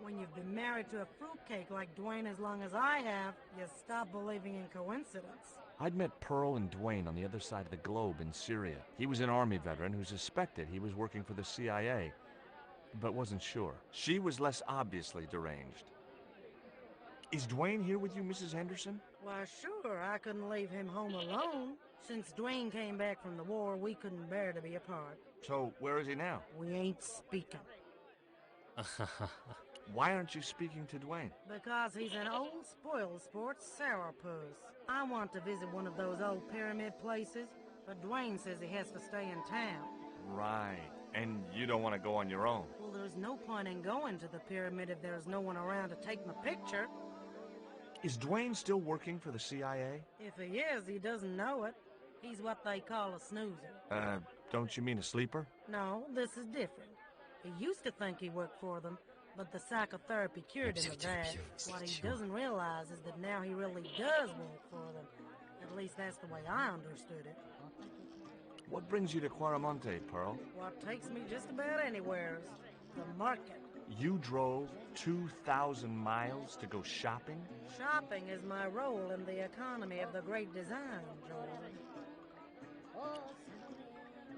When you've been married to a fruitcake like Dwayne as long as I have, you stop believing in coincidence. I'd met Pearl and Dwayne on the other side of the globe in Syria. He was an army veteran who suspected he was working for the CIA, but wasn't sure. She was less obviously deranged. Is Dwayne here with you, Mrs. Henderson? Why, sure, I couldn't leave him home alone. Since Dwayne came back from the war, we couldn't bear to be apart. So, where is he now? We ain't speaking. Why aren't you speaking to Dwayne? Because he's an old spoil sport sourpuss. I want to visit one of those old pyramid places, but Dwayne says he has to stay in town. Right. And you don't want to go on your own? Well, there's no point in going to the pyramid if there's no one around to take my picture. Is Dwayne still working for the CIA? If he is, he doesn't know it. He's what they call a snoozer. Don't you mean a sleeper? No, this is different. He used to think he worked for them, but the psychotherapy cured him of that. What he doesn't realize is that now he really does work for them. At least that's the way I understood it. What brings you to Quaramonte, Pearl? What takes me just about anywhere is the market. You drove 2,000 miles to go shopping? Shopping is my role in the economy of the great design, George.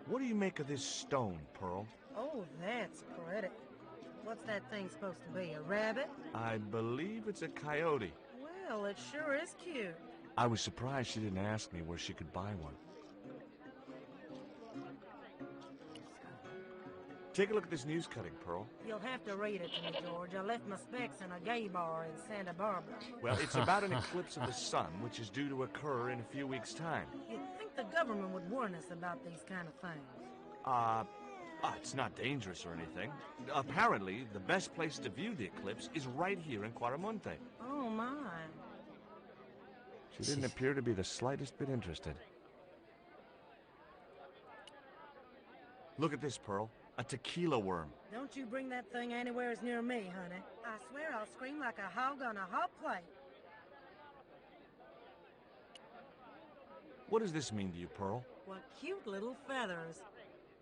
What do you make of this stone, Pearl? Oh, that's pretty. What's that thing supposed to be, a rabbit? I believe it's a coyote. Well, it sure is cute. I was surprised she didn't ask me where she could buy one. Take a look at this news cutting, Pearl. You'll have to read it to me, George. I left my specs in a gay bar in Santa Barbara. Well, it's about an eclipse of the sun, which is due to occur in a few weeks' time. You'd think the government would warn us about these kind of things. It's not dangerous or anything. Apparently, the best place to view the eclipse is right here in Quaramonte. Oh, my. She didn't appear to be the slightest bit interested. Look at this, Pearl. A tequila worm. Don't you bring that thing anywhere near me, honey. I swear I'll scream like a hog on a hot plate. What does this mean to you, Pearl? What cute little feathers.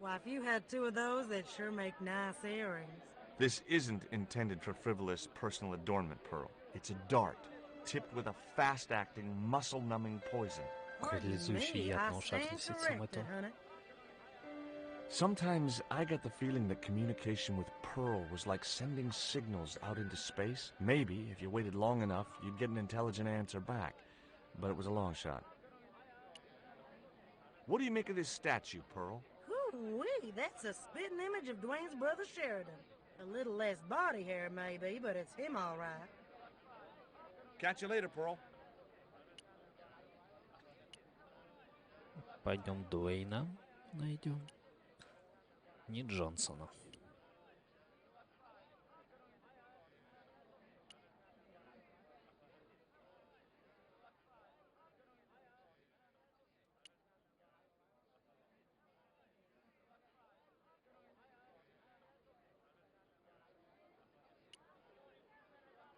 Why, if you had two of those, they'd sure make nice earrings. This isn't intended for frivolous personal adornment, Pearl. It's a dart, tipped with a fast-acting, muscle-numbing poison. Pardon Парализующий me, яд I на ушах stand висит самое то. corrected, honey. Sometimes I get the feeling that communication with Pearl was like sending signals out into space. Maybe, if you waited long enough, you'd get an intelligent answer back. But it was a long shot. What do you make of this statue, Pearl? Ooh-wee, that's a spitting image of Dwayne's brother Sheridan. A little less body hair, maybe, but it's him all right. Catch you later, Pearl. Пойдем Дуэйна найдем. Не Джонсона.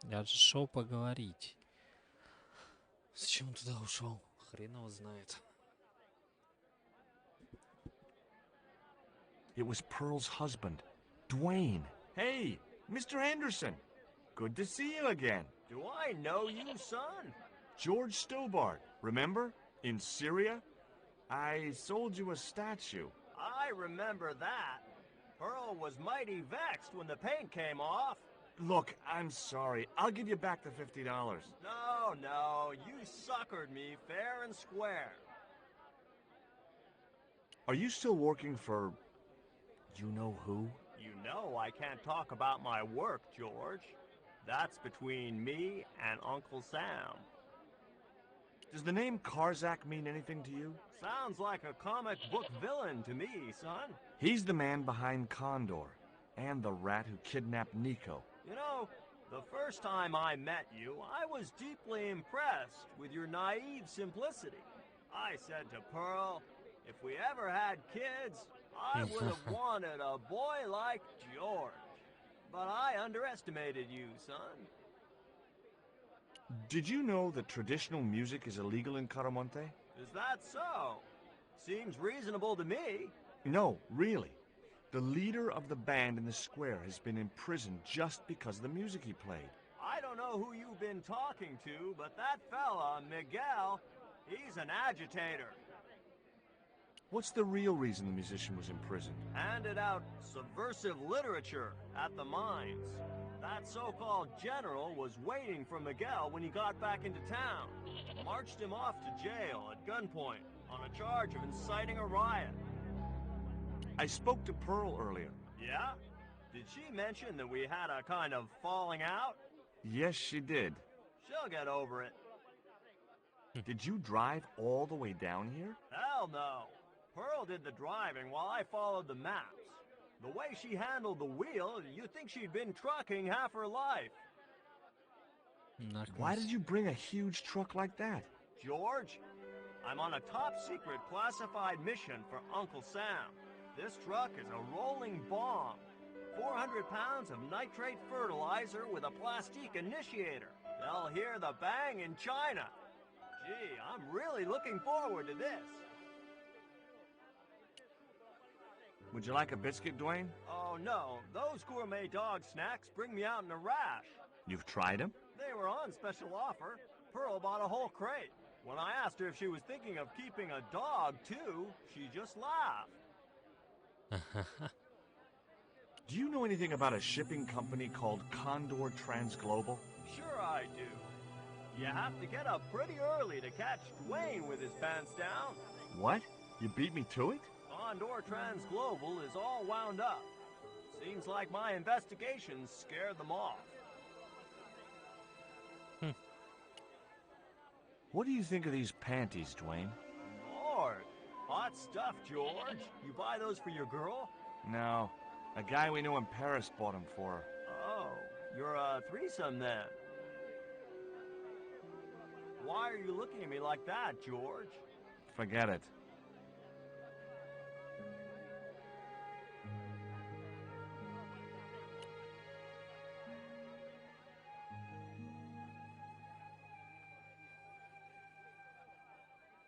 Я же шел поговорить. Зачем он туда ушел? Хрен его знает. It was Pearl's husband, Dwayne. Hey, Mr. Anderson. Good to see you again. Do I know you, son? George Sтоббарт, remember? In Syria? I sold you a statue. I remember that. Pearl was mighty vexed when the paint came off. Look, I'm sorry. I'll give you back the $50. No, you suckered me fair and square. Are you still working for... you know who? You know I can't talk about my work, George. That's between me and Uncle Sam. Does the name Karzak mean anything to you? Sounds like a comic book villain to me, son. He's the man behind Condor, and the rat who kidnapped Nico. You know, the first time I met you, I was deeply impressed with your naive simplicity. I said to Pearl, if we ever had kids, I would have wanted a boy like George. But I underestimated you, son. Did you know that traditional music is illegal in Caramonte? Is that so? Seems reasonable to me. No, really. The leader of the band in the square has been imprisoned just because of the music he played. I don't know who you've been talking to, but that fella, Miguel, he's an agitator. What's the real reason the musician was imprisoned? Handed out subversive literature at the mines. That so-called general was waiting for Miguel when he got back into town. Marched him off to jail at gunpoint on a charge of inciting a riot. I spoke to Pearl earlier. Yeah? Did she mention that we had a kind of falling out? Yes, she did. She'll get over it. Did you drive all the way down here? Hell no. Pearl did the driving while I followed the maps. The way she handled the wheel, you'd think she'd been trucking half her life. Why did you bring a huge truck like that? George, I'm on a top-secret classified mission for Uncle Sam. This truck is a rolling bomb. 400 pounds of nitrate fertilizer with a plastique initiator. They'll hear the bang in China. Gee, I'm really looking forward to this. Would you like a biscuit, Dwayne? Oh, no. Those gourmet dog snacks bring me out in a rash. You've tried them? They were on special offer. Pearl bought a whole crate. When I asked her if she was thinking of keeping a dog, too, she just laughed. Do you know anything about a shipping company called Condor Transglobal? Sure I do. You have to get up pretty early to catch Dwayne with his pants down. What? You beat me to it? Condor Transglobal is all wound up. Seems like my investigations scared them off. What do you think of these panties, Dwayne? Lord, hot stuff, George. You buy those for your girl? No. A guy we knew in Paris bought them for her. Oh, you're a threesome then. Why are you looking at me like that, George? Forget it.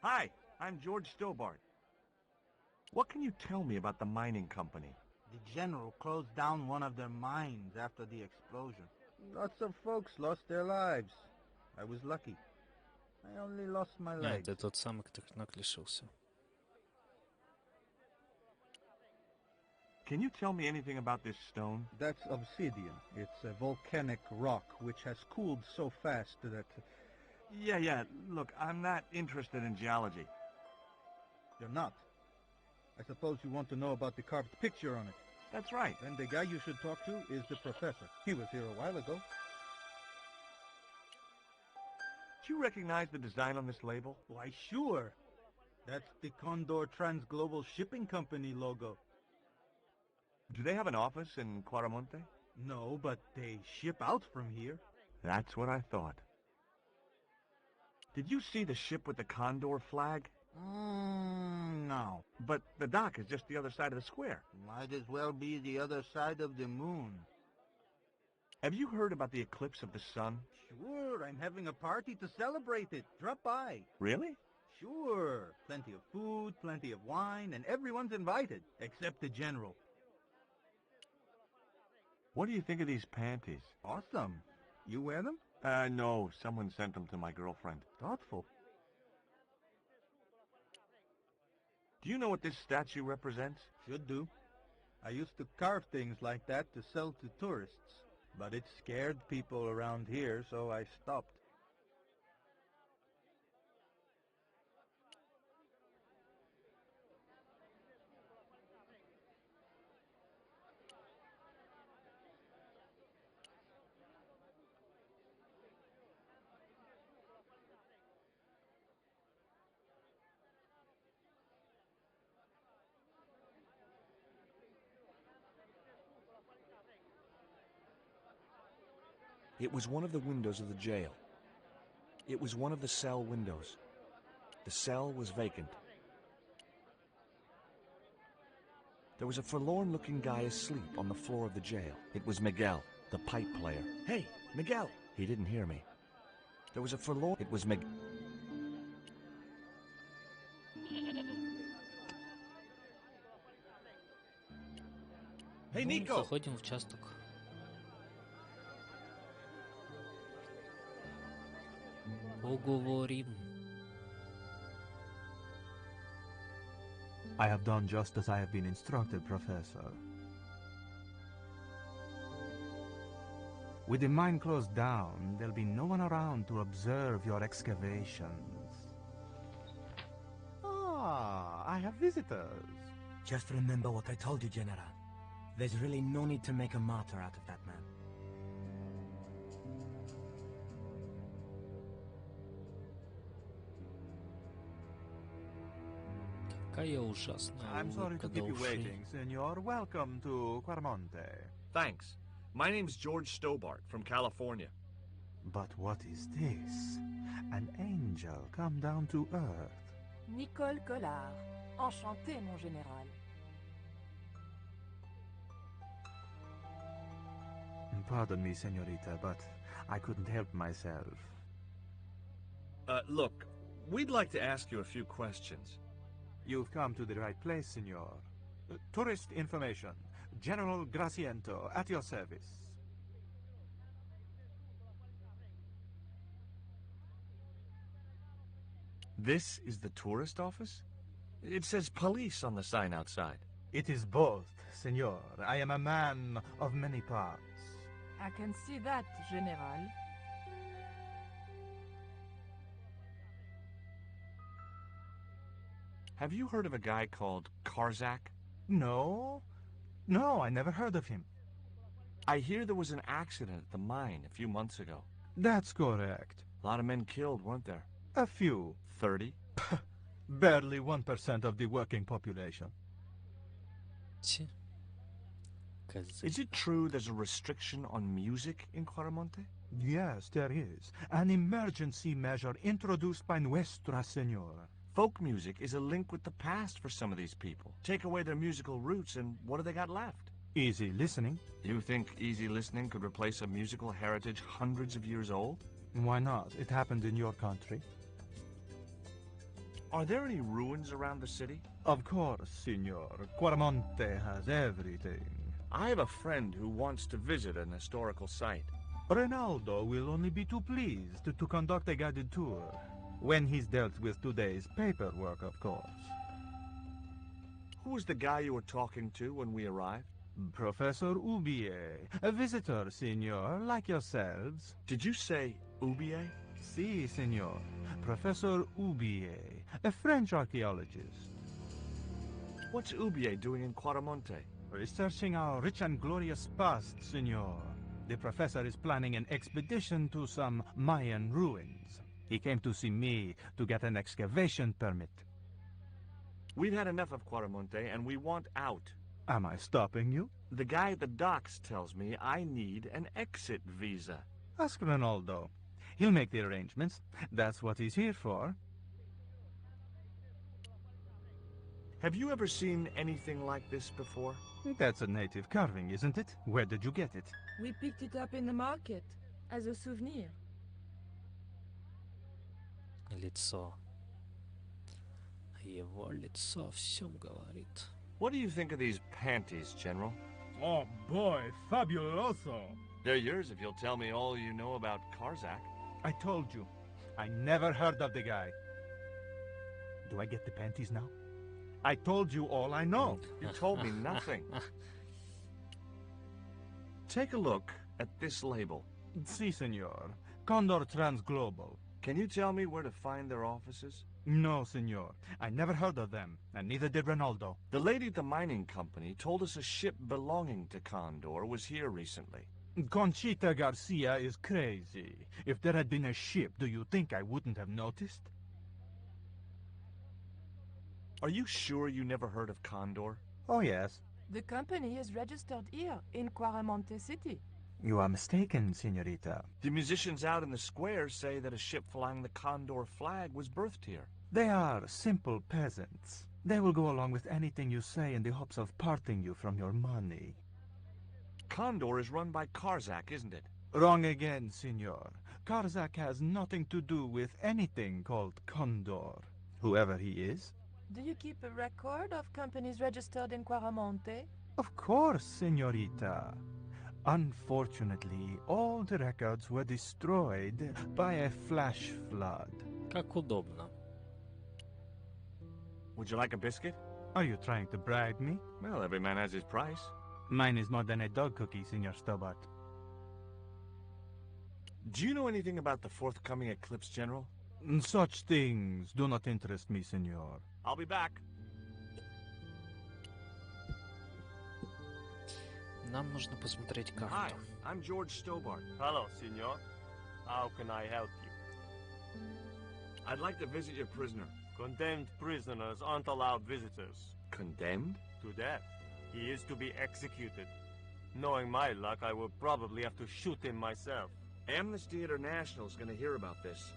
Hi, I'm George Sтоббарт. What can you tell me about the mining company? The general closed down one of their mines after the explosion. Lots of folks lost their lives. I was lucky. I only lost my legs. Это тот самый, кто ног лишился. Can you tell me anything about this stone? That's obsidian. It's a volcanic rock which has cooled so fast that... Yeah. Look, I'm not interested in geology. You're not? I suppose you want to know about the carved picture on it. That's right. Then the guy you should talk to is the professor. He was here a while ago. Do you recognize the design on this label? Why, sure. That's the Condor Transglobal Shipping Company logo. Do they have an office in Quaramonte? No, but they ship out from here. That's what I thought. Did you see the ship with the Condor flag? No. But the dock is just the other side of the square. Might as well be the other side of the moon. Have you heard about the eclipse of the sun? Sure, I'm having a party to celebrate it. Drop by. Really? Sure. Plenty of food, plenty of wine, and everyone's invited, except the general. What do you think of these panties? Awesome. You wear them? No. Someone sent them to my girlfriend. Thoughtful. Do you know what this statue represents? Should do. I used to carve things like that to sell to tourists, but it scared people around here, so I stopped. It was one of the windows of the jail. It was one of the cell windows. The cell was vacant. There was a forlorn-looking guy asleep on the floor of the jail. It was Miguel, the pipe player. Hey, Miguel! He didn't hear me. There was a forlorn... It was Miguel. Hey, Nico! Заходим в участок. Поговорим. I have done just as I have been instructed, Professor. With the mine closed down, there'll be no one around to observe your excavations. Ah, I have visitors. Just remember what I told you, General. There's really no need to make a martyr out of that man. I'm sorry to keep you waiting, Senor. Welcome to Quaramonte. Thanks. My name's George Sтоббарт from California. But what is this? An angel come down to earth. Nico Collar. Enchanté, mon général. Pardon me, senorita, but I couldn't help myself. Look, we'd like to ask you a few questions. You've come to the right place, senor. Tourist information. General Graciento, at your service. This is the tourist office? It says police on the sign outside. It is both, senor. I am a man of many parts. I can see that, General. Have you heard of a guy called Karzak? No. No, I never heard of him. I hear there was an accident at the mine a few months ago. That's correct. A lot of men killed, weren't there? A few. 30? Barely 1% of the working population. Is it true there's a restriction on music in Quaramonte? Yes, there is. An emergency measure introduced by Nuestra Senora. Folk music is a link with the past for some of these people. Take away their musical roots and what do they got left? Easy listening. You think easy listening could replace a musical heritage hundreds of years old? Why not? It happened in your country. Are there any ruins around the city? Of course, Signor. Quaramonte has everything. I have a friend who wants to visit an historical site. Ronaldo will only be too pleased to conduct a guided tour. When he's dealt with today's paperwork, of course. Who was the guy you were talking to when we arrived? Professor Ubier, a visitor, Signor, like yourselves. Did you say Ubier? Si, Signor. Professor Ubier, a French archaeologist. What's Ubier doing in Quaramonte? Researching our rich and glorious past, Signor. The professor is planning an expedition to some Mayan ruins. He came to see me to get an excavation permit. We've had enough of Quaramonte and we want out. Am I stopping you? The guy at the docks tells me I need an exit visa. Ask Ronaldo. He'll make the arrangements. That's what he's here for. Have you ever seen anything like this before? That's a native carving, isn't it? Where did you get it? We picked it up in the market as a souvenir. Лицо. Его лицо о всем говорит. What do you think of these panties, General? Oh boy, fabuloso! They're yours if you'll tell me all you know about Karzak. I told you. I never heard of the guy. Do I get the panties now? I told you all I know. You told me nothing. Take a look at this label. Si, senor. Condor Transglobal. Can you tell me where to find their offices? No, senor. I never heard of them, and neither did Ronaldo. The lady at the mining company told us a ship belonging to Condor was here recently. Conchita Garcia is crazy. If there had been a ship, do you think I wouldn't have noticed? Are you sure you never heard of Condor? Oh, yes. The company is registered here in Quaramonte City. You are mistaken, senorita. The musicians out in the square say that a ship flying the Condor flag was birthed here. They are simple peasants. They will go along with anything you say in the hopes of parting you from your money. Condor is run by Karzak, isn't it? Wrong again, senor. Karzak has nothing to do with anything called Condor, whoever he is. Do you keep a record of companies registered in Quaramonte? Of course, senorita. Unfortunately, all the records were destroyed by a flash flood. Как удобно. Would you like a biscuit? Are you trying to bribe me? Well, every man has his price. Mine is more than a dog cookie, Senor Sтоббарт. Do you know anything about the forthcoming eclipse, General? Such things do not interest me, senor. I'll be back. Нам нужно посмотреть карту. Hi, I'm Джордж Стоббарт. Hello, senor. How can I help you? I'd like to visit your prisoner. Condemned prisoners aren't allowed visitors. Condemned? To death. He is to be executed. Knowing my luck, I will probably have to shoot him myself. Amnesty International is going to hear about this.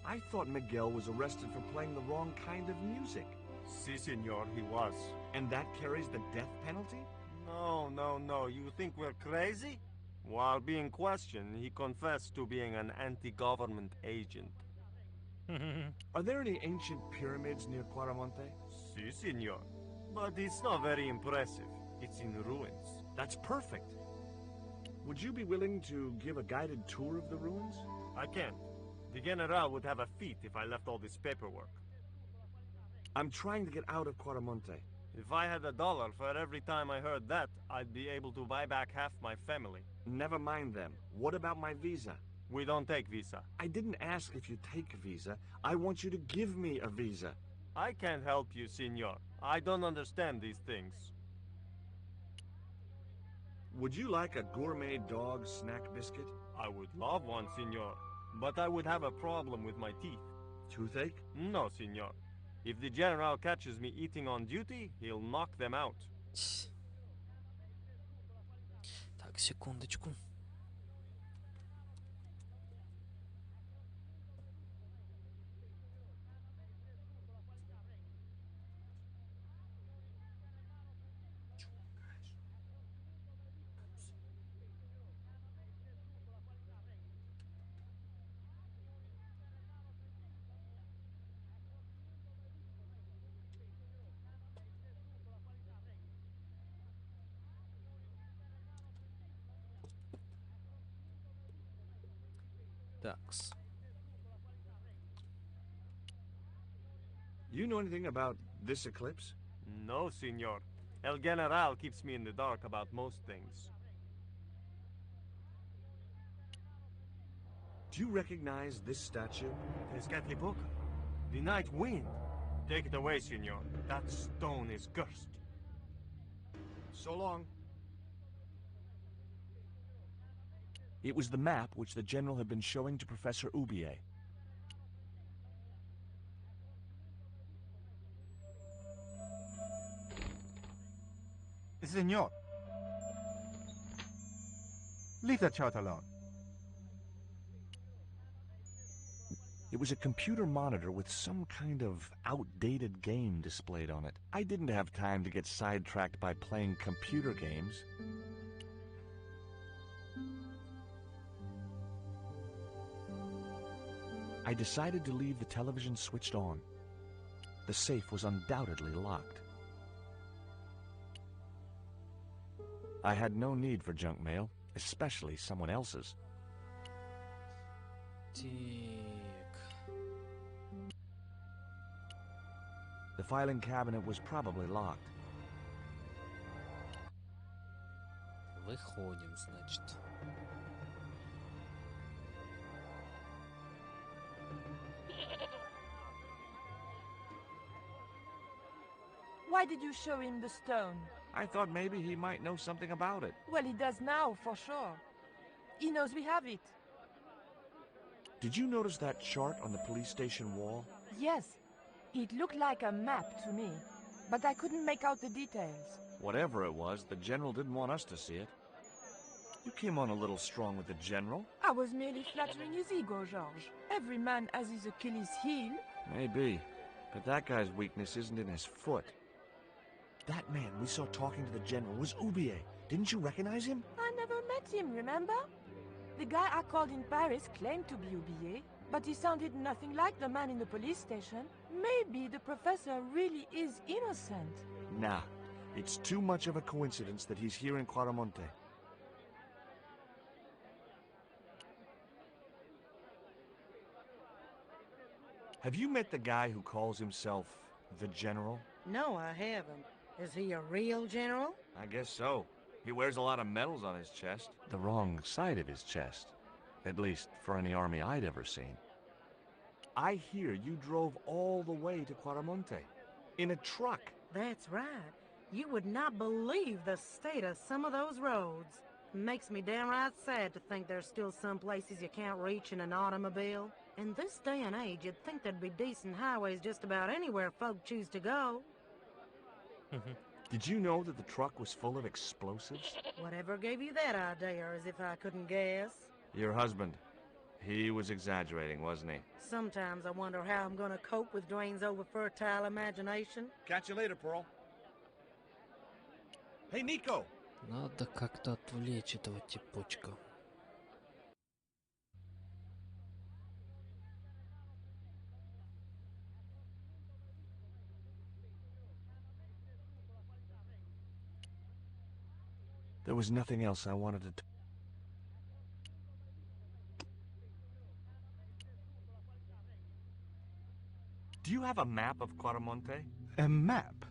I thought Miguel was arrested for playing the wrong kind of music. Si, senor, he was. And that carries the death penalty? No. You think we're crazy? While being questioned, he confessed to being an anti-government agent. Are there any ancient pyramids near Quaramonte? Si, senor. But it's not very impressive. It's in ruins. That's perfect. Would you be willing to give a guided tour of the ruins? I can't. The General would have a fit if I left all this paperwork. I'm trying to get out of Quaramonte. If I had $1 for every time I heard that, I'd be able to buy back half my family. Never mind them. What about my visa? We don't take visa. I didn't ask if you take a visa. I want you to give me a visa. I can't help you, senor. I don't understand these things. Would you like a gourmet dog snack biscuit? I would love one, senor. But I would have a problem with my teeth. Toothache? No, senor. If the General catches me eating on duty, he'll knock them out. Так, секундочку. Такс. You know anything about this eclipse? No, senor. El General keeps me in the dark about most things. Do you recognize this statue? Tezcatlipoca. The night wind. Take it away, senor. That stone is cursed. So long. It was the map which the general had been showing to Professor Oubier. Senor. Leave the child alone. It was a computer monitor with some kind of outdated game displayed on it. I didn't have time to get sidetracked by playing computer games. I decided to leave the television switched on. The safe was undoubtedly locked. I had no need for junk mail, especially someone else's. The filing cabinet was probably locked. Выходим, значит. Why did you show him the stone? I thought maybe he might know something about it. Well, he does now, for sure. He knows we have it. Did you notice that chart on the police station wall? Yes. It looked like a map to me, but I couldn't make out the details. Whatever it was, the general didn't want us to see it. You came on a little strong with the general. I was merely flattering his ego, George. Every man has his Achilles heel. Maybe, but that guy's weakness isn't in his foot. That man we saw talking to the general was Oubier. Didn't you recognize him? I never met him, remember? The guy I called in Paris claimed to be Oubier, but he sounded nothing like the man in the police station. Maybe the professor really is innocent. Nah, it's too much of a coincidence that he's here in Quaramonte. Have you met the guy who calls himself the General? No, I haven't. Is he a real general? I guess so. He wears a lot of medals on his chest. The wrong side of his chest. At least for any army I'd ever seen. I hear you drove all the way to Quaramonte. In a truck. That's right. You would not believe the state of some of those roads. Makes me downright sad to think there's still some places you can't reach in an automobile. In this day and age, you'd think there'd be decent highways just about anywhere folk choose to go. Did you know that the truck was full of explosives? Whatever gave you that idea, as if I couldn't guess? Your husband. He was exaggerating, wasn't he? Sometimes I wonder how I'm gonna cope with Dwayne's over-fertile imagination. Catch you later, Pearl. Hey, Nico! Надо как-то отвлечь этого типочка. There was nothing else I wanted to... Do you have a map of Quaramonte? A map?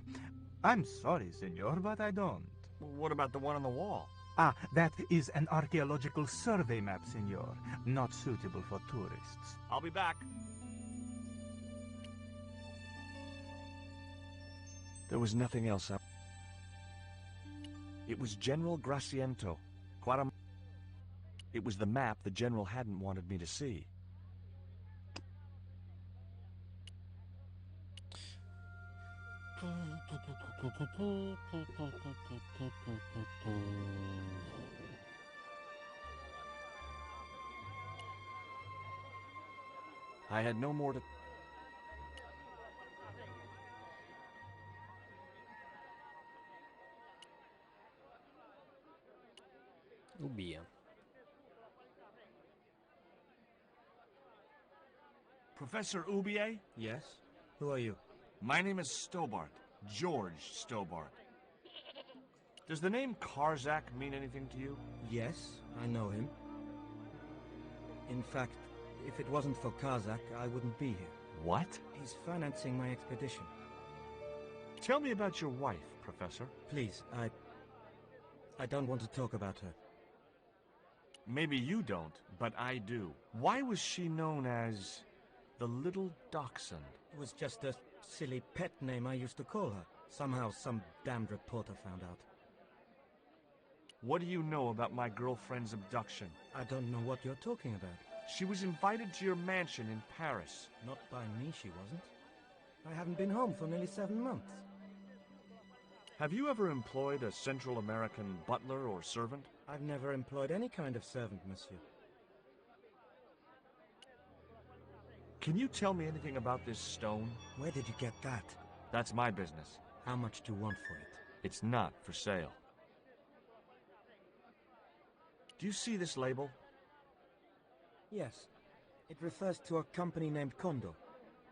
I'm sorry, senor, but I don't. What about the one on the wall? Ah, that is an archaeological survey map, senor. Not suitable for tourists. I'll be back. There was nothing else I... It was General Graciento. It was the map the general hadn't wanted me to see. I had no more to... Убьем. Professor Oubier? Yes? Who are you? My name is Sтоббарт. George Sтоббарт. Does the name Karzak mean anything to you? Yes, I know him. In fact, If it wasn't for Kazakh, I wouldn't be here. What? He's financing my expedition. Tell me about your wife, Professor. Please, I don't want to talk about her. Maybe you don't, but I do. Why was she known as the Little Dachshund? It was just a silly pet name I used to call her. Somehow some damned reporter found out. What do you know about my girlfriend's abduction? I don't know what you're talking about. She was invited to your mansion in Paris. Not by me, she wasn't. I haven't been home for nearly 7 months. Have you ever employed a Central American butler or servant? I've never employed any kind of servant, monsieur. Can you tell me anything about this stone? Where did you get that? That's my business. How much do you want for it? It's not for sale. Do you see this label? Yes. It refers to a company named Condor.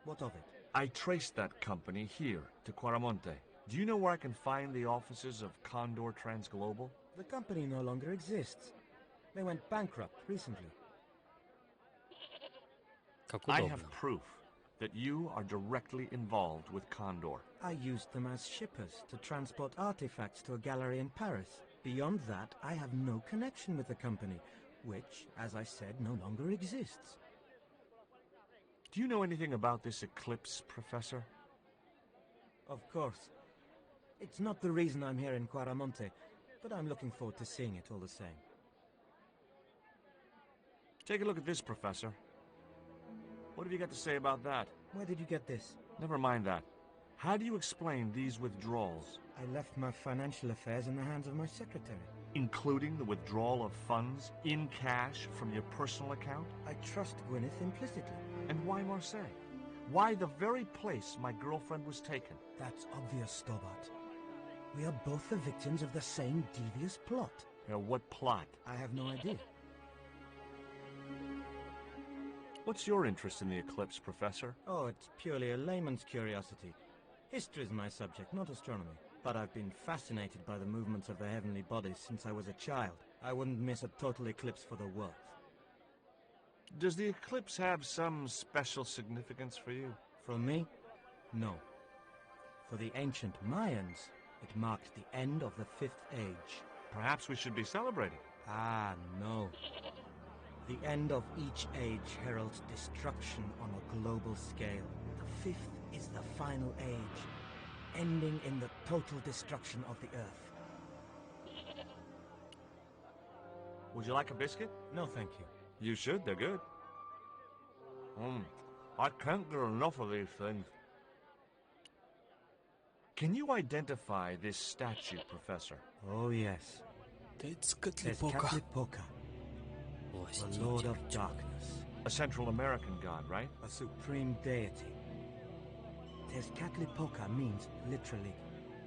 What of it? I traced that company here, to Quaramonte. Do you know where I can find the offices of Condor Transglobal? The company no longer exists. They went bankrupt recently. I have proof that you are directly involved with Condor. I used them as shippers to transport artifacts to a gallery in Paris. Beyond that, I have no connection with the company, which, as I said, no longer exists. Do you know anything about this eclipse, Professor? Of course. It's not the reason I'm here in Quaramonte, but I'm looking forward to seeing it all the same. Take a look at this, Professor. What have you got to say about that? Where did you get this? Never mind that. How do you explain these withdrawals? I left my financial affairs in the hands of my secretary. Including the withdrawal of funds in cash from your personal account? I trust Gwyneth implicitly. And why Marseille? Why the very place my girlfriend was taken? That's obvious, Sтоббарт. We are both the victims of the same devious plot. What plot? I have no idea. What's your interest in the eclipse, Professor? Oh, it's purely a layman's curiosity. History is my subject, not astronomy. But I've been fascinated by the movements of the heavenly bodies since I was a child. I wouldn't miss a total eclipse for the world. Does the eclipse have some special significance for you? For me? No. For the ancient Mayans, it marked the end of the Fifth Age. Perhaps we should be celebrating. Ah, no. The end of each age heralds destruction on a global scale. The fifth is the final age, ending in the total destruction of the Earth. Would you like a biscuit? No, thank you. You should, they're good. I can't get enough of these things. Can you identify this statue, Professor? Oh, yes. It's Tezcatlipoca, the Lord of Darkness. A Central American god, right? A supreme deity. Tezcatlipoca means, literally,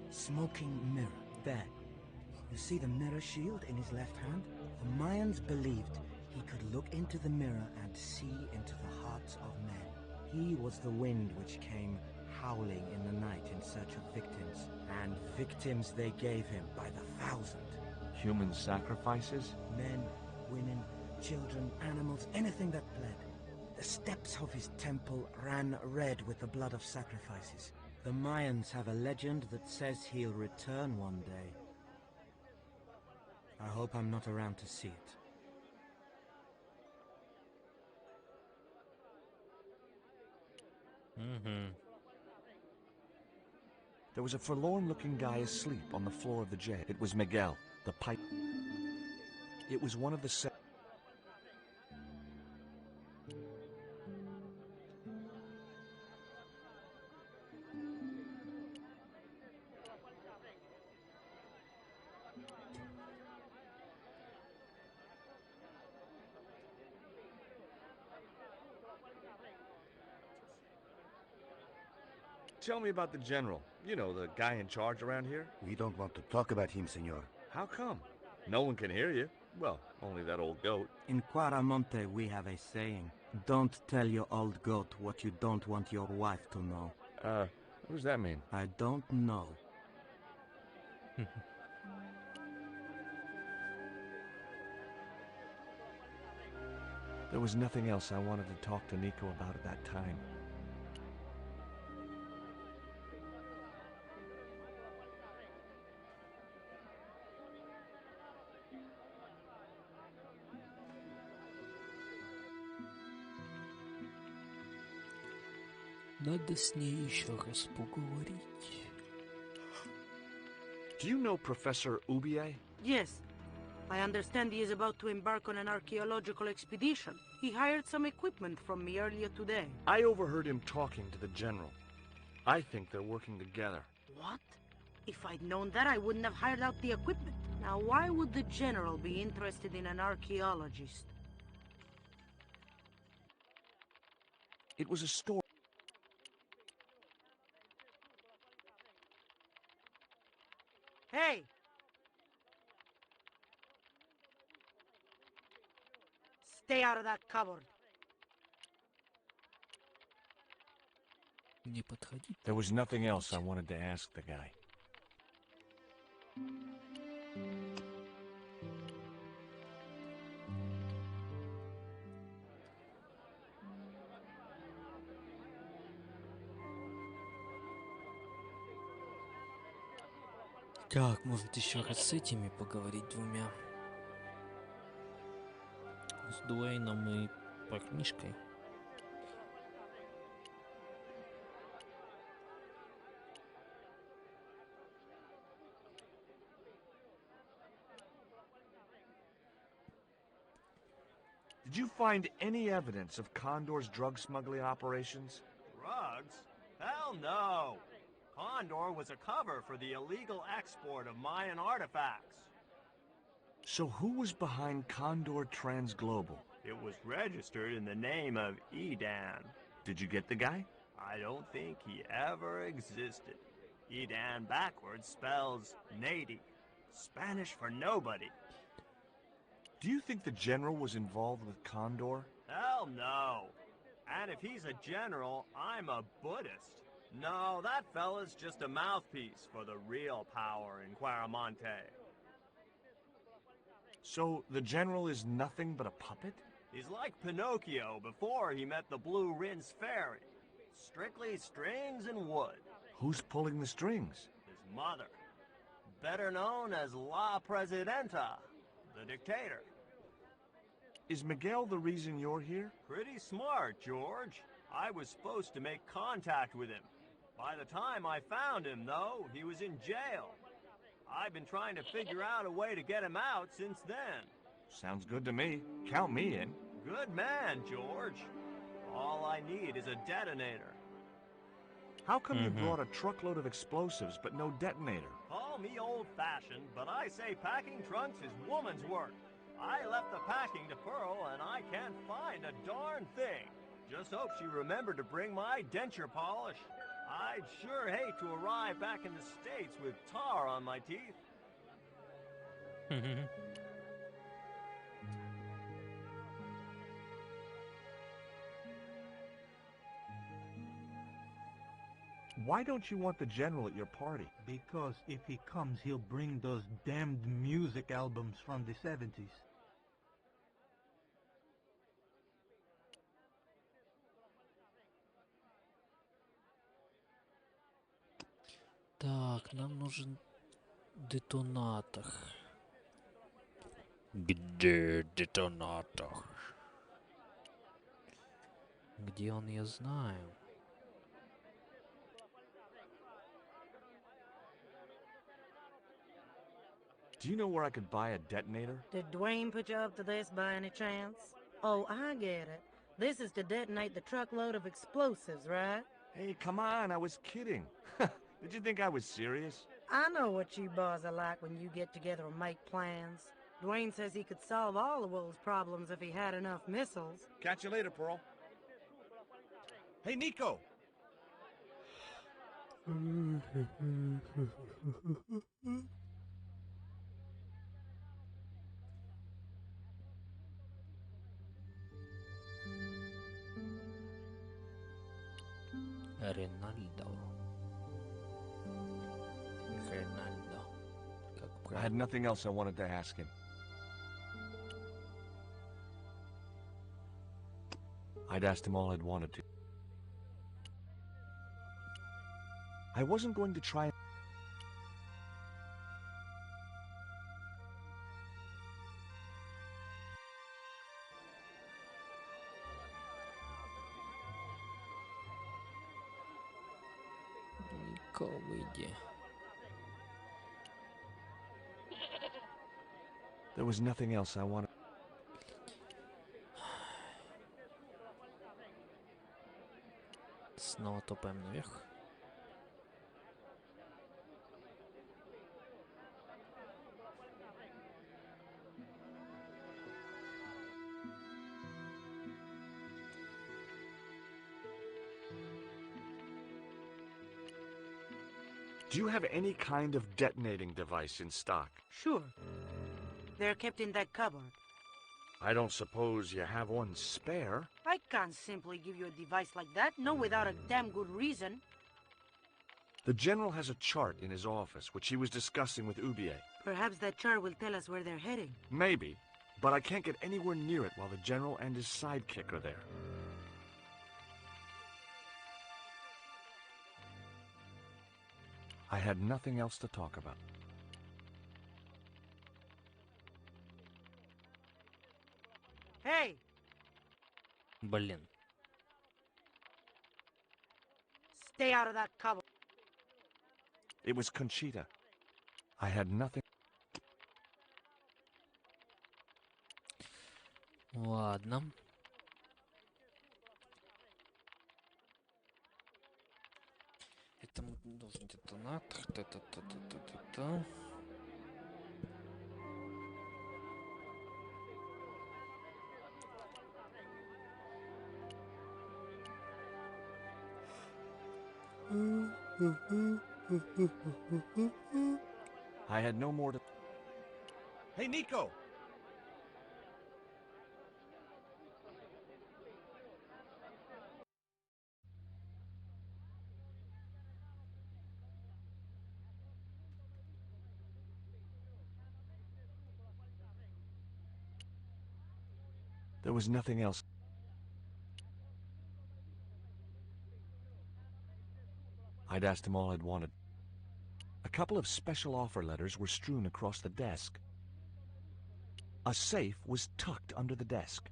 smoking mirror. There. You see the mirror shield in his left hand? The Mayans believed he could look into the mirror and see into the hearts of men. He was the wind which came howling in the night in search of victims. And victims they gave him by the thousand. Human sacrifices? Men, women, children, animals, anything that bled. The steps of his temple ran red with the blood of sacrifices. The Mayans have a legend that says he'll return one day. I hope I'm not around to see it. There was a forlorn-looking guy asleep on the floor of the jail. It was Miguel, the pipe. It was one of the Tell me about the general. You know, the guy in charge around here. We don't want to talk about him, senor. How come? No one can hear you. Well, only that old goat. In Quaramonte we have a saying. Don't tell your old goat what you don't want your wife to know. What does that mean? I don't know. There was nothing else I wanted to talk to Nico about at that time. Надо с ней еще раз поговорить. Do you know Professor Ubier? Yes. I understand he is about to embark on an archaeological expedition. He hired some equipment from me earlier today. I overheard him talking to the General. I think they're working together. What? If I'd known that, I wouldn't have hired out the equipment. Now, why would the General be interested in an archaeologist? It was a story. Hey! Stay out of that cupboard. Не подходи. There was nothing else I wanted to ask the guy. Так, может еще раз с этими поговорить двумя. С Дуэйном и парнишкой. Did you find any evidence of Condor's drug smuggling operations? Drugs? Hell no! Condor was a cover for the illegal export of Mayan artifacts. So who was behind Condor Transglobal? It was registered in the name of Edan. Did you get the guy? I don't think he ever existed. Edan backwards spells Nady, Spanish for nobody. Do you think the General was involved with Condor? Hell no. And if he's a general, I'm a Buddhist. No, that fella's just a mouthpiece for the real power in Quaramonte. So the General is nothing but a puppet? He's like Pinocchio before he met the Blue Rinse Fairy. Strictly strings and wood. Who's pulling the strings? His mother. Better known as La Presidenta, the dictator. Is Miguel the reason you're here? Pretty smart, George. I was supposed to make contact with him. By the time I found him, though, he was in jail. I've been trying to figure out a way to get him out since then. Sounds good to me. Count me in. Good man, George. All I need is a detonator. How come you brought a truckload of explosives but no detonator? Call me old-fashioned, but I say packing trunks is woman's work. I left the packing to Pearl, and I can't find a darn thing. Just hope she remembered to bring my denture polish. I'd sure hate to arrive back in the States with tar on my teeth. Why don't you want the General at your party? Because if he comes, he'll bring those damned music albums from the 70s. Так, нам нужен детонатор. Где детонатор? Где он, я знаю. Do you know where I could buy a detonator? Did Dwayne put you up to this by any chance? Oh, I get it. This is to detonate the truckload of explosives, right? Hey, come on, I was kidding. Did you think I was serious? I know what you boys are like when you get together and make plans. Dwayne says he could solve all the world's problems if he had enough missiles. Catch you later, Pearl. Hey, Nico! Ренальдо. I had nothing else I wanted to ask him. I'd asked him all I'd wanted to. I wasn't going to try. Нико, выйди. There was nothing else I wanted. Снова топаем наверх. Do you have any kind of detonating device in stock? Sure. They're kept in that cupboard. I don't suppose you have one spare? I can't simply give you a device like that, not without a damn good reason. The General has a chart in his office, which he was discussing with Ubier. Perhaps that chart will tell us where they're heading. Maybe, but I can't get anywhere near it while the General and his sidekick are there. I had nothing else to talk about. Hey! Блин. Stay out of that cupboard. It was Conchita. I had nothing. Ладно. Это мы должен детонатор. Та-та-та-та-та-та-та. I had no more to... Hey, Nico! There was nothing else. I'd asked him all I'd wanted. A couple of special offer letters were strewn across the desk. A safe was tucked under the desk.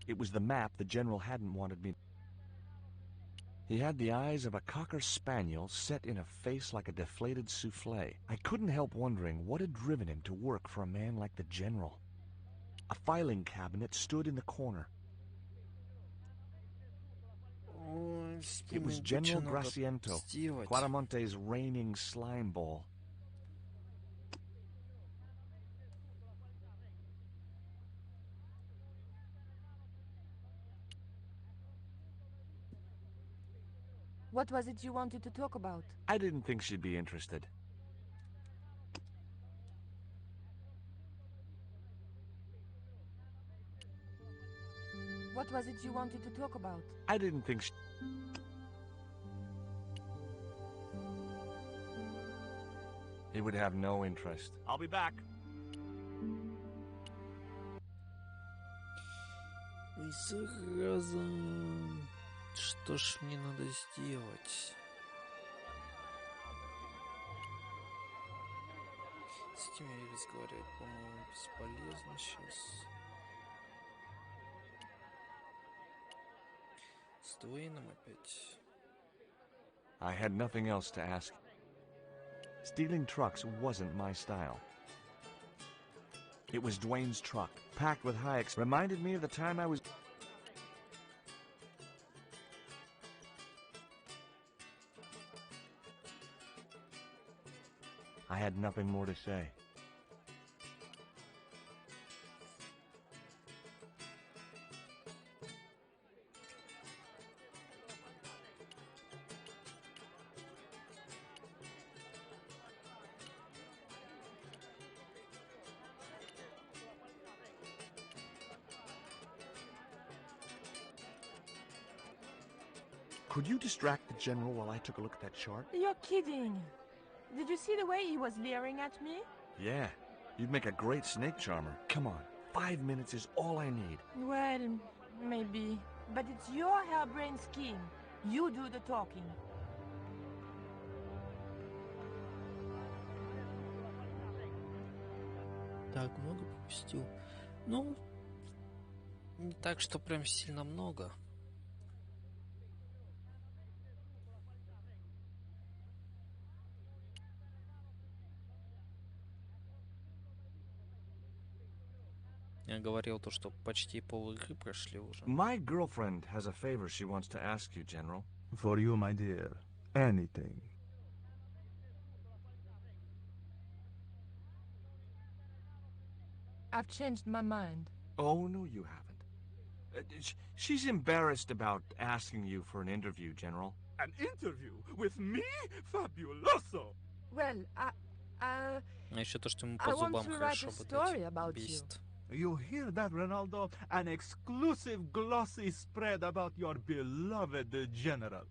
It was the map the General hadn't wanted me. He had the eyes of a cocker spaniel set in a face like a deflated souffle. I couldn't help wondering what had driven him to work for a man like the General. A filing cabinet stood in the corner. It was General Graciento, Quaramonte's reigning slime ball. What was it you wanted to talk about? I didn't think she'd be interested. What was it you wanted to talk about? I didn't think she... He would have no interest. I'll be back. Ой, зараза. Что ж мне надо сделать? С этим я разговаривать, по-моему, бесполезно сейчас. С Дуэйном опять. I had nothing else to ask. Stealing trucks wasn't my style. It was Dwayne's truck, packed with high-ex. Reminded me of the time I was... I had nothing more to say. Could you distract the General while I took a look at that chart? You're kidding. Did you see the way he was leering at me? Yeah, you'd make a great snake charmer. Come on, 5 minutes is all I need. Well, maybe. but it's your harebrained scheme. You do the talking. Так, много пропустил. Ну, не так, что прям сильно много. Я говорил то, что почти пол игры прошли уже. My girlfriend has a favor she wants to ask you, General. For you, my dear. Anything. I've changed my mind. Oh, no, you haven't. She's embarrassed about asking you for an interview, General. An interview with me? Fabuloso! Well, А еще то, что ему I по want зубам to write хорошо a story about you. бесит. You hear that, Ronaldo? An exclusive glossy spread about your beloved general.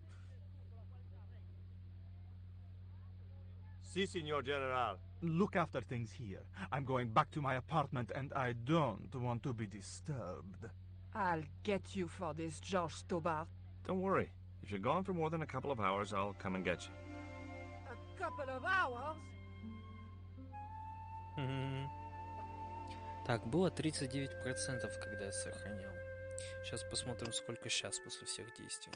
Si, Signor General. Look after things here. I'm going back to my apartment and I don't want to be disturbed. I'll get you for this, George Sтоббарт. Don't worry. If you're gone for more than a couple of hours, I'll come and get you. A couple of hours? Так, было 39%, когда я сохранял. Сейчас посмотрим, сколько сейчас после всех действий.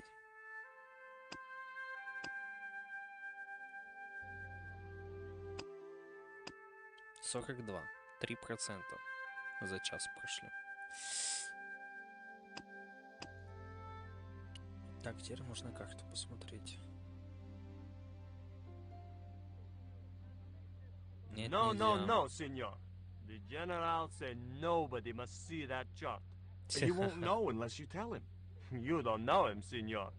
$42. 3% за час прошли. Так, теперь можно карту посмотреть. Нет, No, нельзя. no, no, Signor. The General said nobody must see that chart. You won't know unless you tell him. You don't know him, Signor.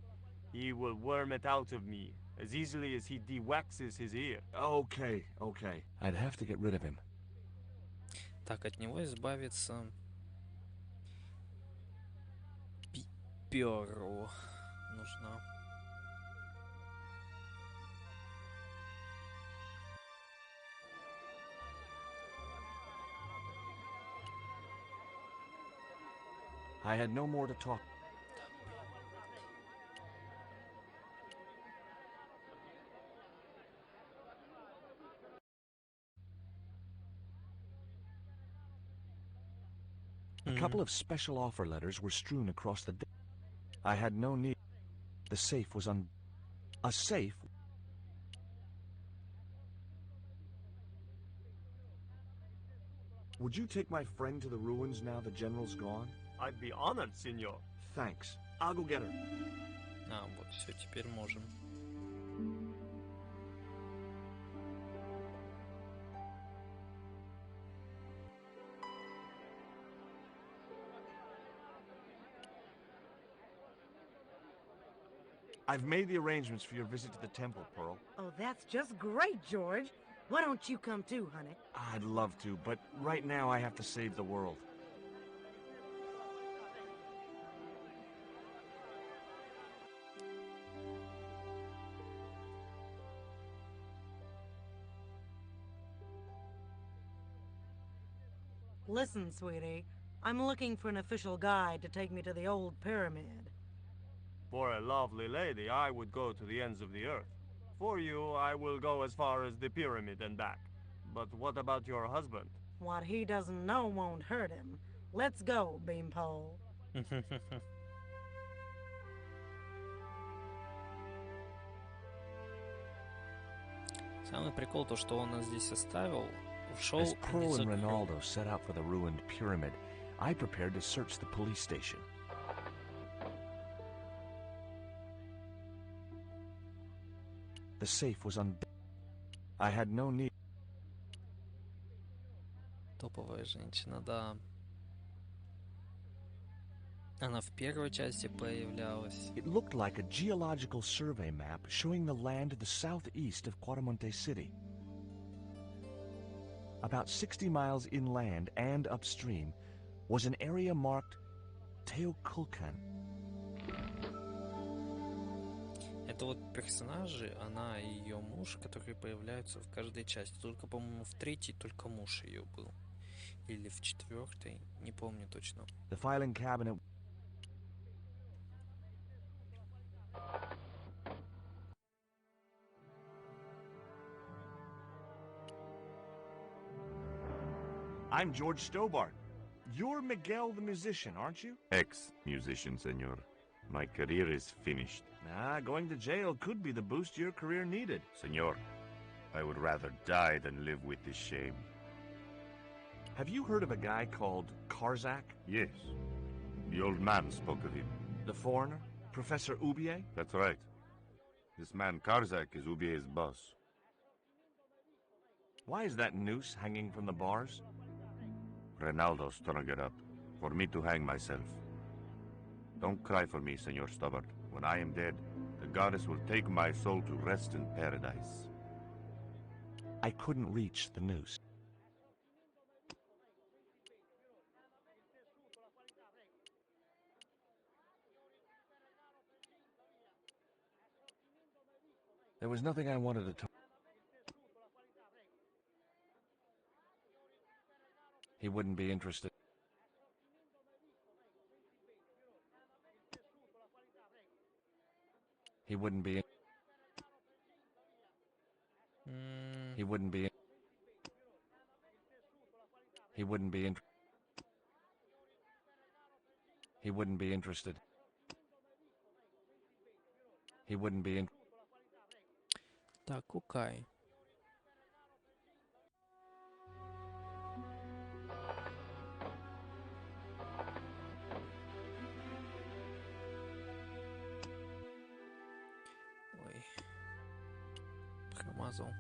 He will worm it out of me as easily as he de-waxes his ear. Okay. I'd have to get rid of him. Так, от него избавиться... Перу нужно. I had no more to talk. A couple of special offer letters were strewn across the desk. I had no need. The safe was a safe? Would you take my friend to the ruins now the General's gone? I'd be honored, Signor. Thanks. I'll go get her. А, вот, все, теперь можем. I've made the arrangements for your visit to the temple, Pearl. Oh, that's just great, George. Why don't you come too, honey? I'd love to, but right now I have to save the world. Listen, sweetie. I'm looking for an official guide to take me to the old pyramid. For a lovely lady, I would go to the ends of the earth. For you, I will go as far as the pyramid and back. But what about your husband? What he doesn't know won't hurt him. Let's go, Beanpole. Самый прикол то, что он нас здесь оставил, ушел As и Pearl не and закрыл. Ronaldo set out for the ruined pyramid, I prepared to search the police station. The safe was I had no need. Топовая женщина, да. Она в первой части появлялась. It looked like a geological survey map showing the land to the southeast of Quaramonte City. About 60 miles inland and upstream was an area marked Teoculcan. Это вот персонажи, она и ее муж, которые появляются в каждой части. Только, по-моему, в третьей только муж ее был. Или в четвертой, не помню точно. The filing cabinet. I'm George Sтоббарт. You're Miguel the musician, aren't you? Ex-musician, senor. My career is finished. Nah, going to jail could be the boost your career needed. Senor, I would rather die than live with this shame. Have you heard of a guy called Karzak? Yes. The old man spoke of him. The foreigner? Professor Oubier? That's right. This man Karzak is Ubier's boss. Why is that noose hanging from the bars? Ronaldo strung it up, for me to hang myself. Don't cry for me, Senor Sтоббарт. When I am dead, the goddess will take my soul to rest in paradise. I couldn't reach the noose. There was nothing I wanted to talk. He wouldn't be interested. He wouldn't be. He wouldn't be. He wouldn't be. He wouldn't be interested. He wouldn't be in. Так, окей. Ой. Промазал.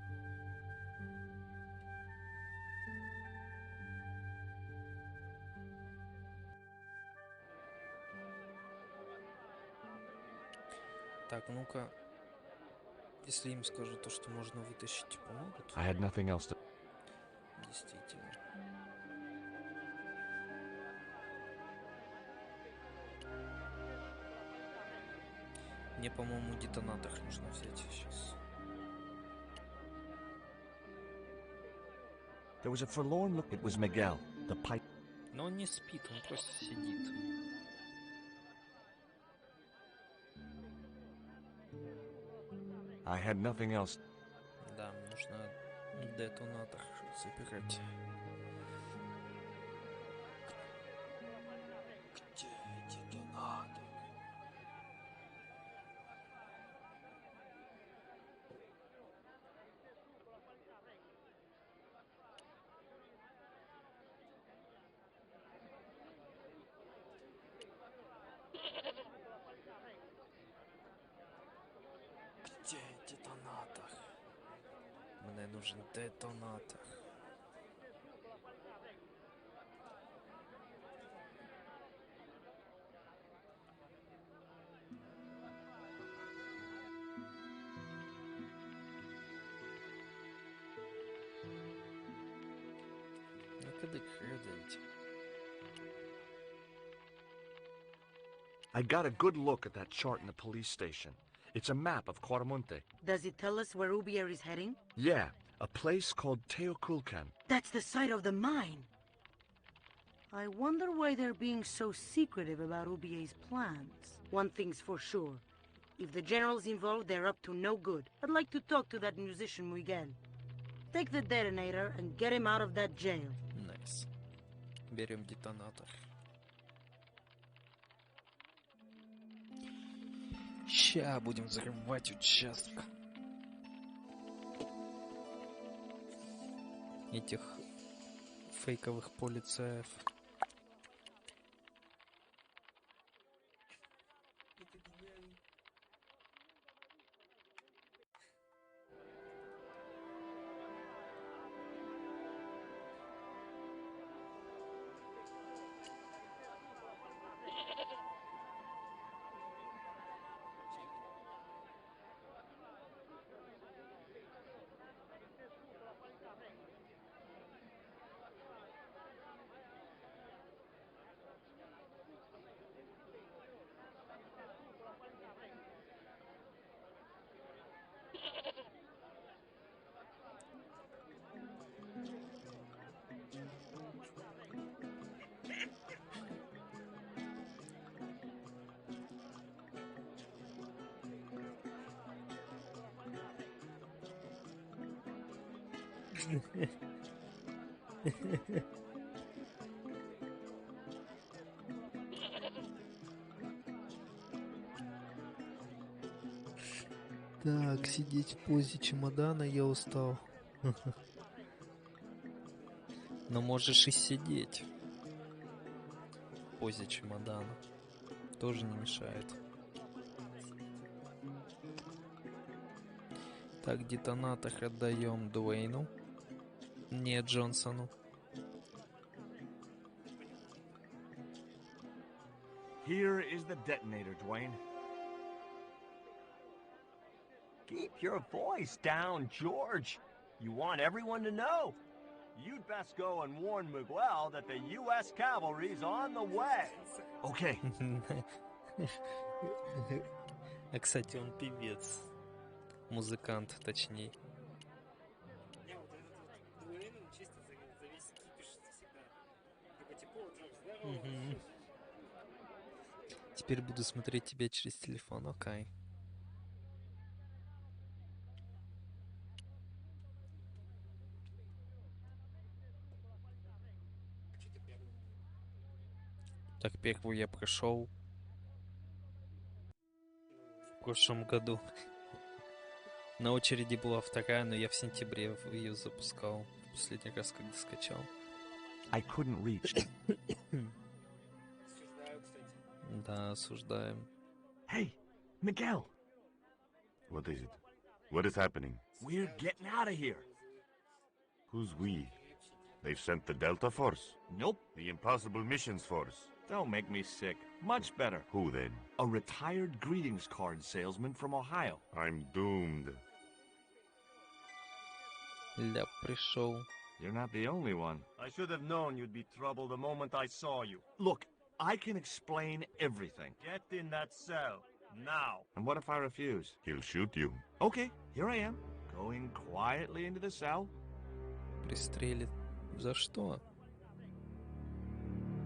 Так, ну-ка. Если им скажу то, что можно вытащить, помогут? I had nothing else to. Действительно. Мне, по-моему, детонатор нужно взять сейчас. There was a forlorn look. It was Miguel, the pipe. Но он не спит, он просто сидит. I had nothing else. Да, нужно детонатор забирать. Где детонатор? Где детонатор? Мне нужен детонатор. Ну-ка, докрыдайте. I got a good look at that chart in the police station. It's a map of Quaramonte. Does it tell us where Oubier is heading? Yeah, a place called Teoculcan. That's the site of the mine. I wonder why they're being so secretive about Oubier's plans. One thing's for sure. If the general's involved, they're up to no good. I'd like to talk to that musician Miguel. Take the detonator and get him out of that jail. Nice. Берем детонатор. Ща будем взрывать участок. Этих фейковых полицаев. Так, сидеть в позе чемодана я устал. Но можешь и сидеть в позе чемодана. Тоже не мешает. Так, детонатор отдаем Дуэйну. Не Джонсону. Here is the detonator, Dwayne. Keep your voice down, George. You want everyone to know. You'd best go and warn Miguel that the U.S. cavalry's on the way. Okay. А, кстати, он певец. Музыкант, точнее. Теперь буду смотреть тебя через телефон, окей. Так, первую я прошел в прошлом году. На очереди была вторая, но я в сентябре ее запускал. В последний раз, когда скачал. I couldn't reach. Да, осуждаем. Hey, Miguel. What is it? What is happening? We're getting out of here. Who's we? They've sent the Delta Force? Nope. The Impossible Missions Force? Don't make me sick. Much better. Who then? A retired greetings card salesman from Ohio. I'm doomed. Ля пришел. You're not the only one. I should have known you'd be trouble the moment I saw you. Look, I can explain everything. Get in that cell, now. And what if I refuse? He'll shoot you. Okay, here I am, going quietly into the cell. Пристрелит. За что?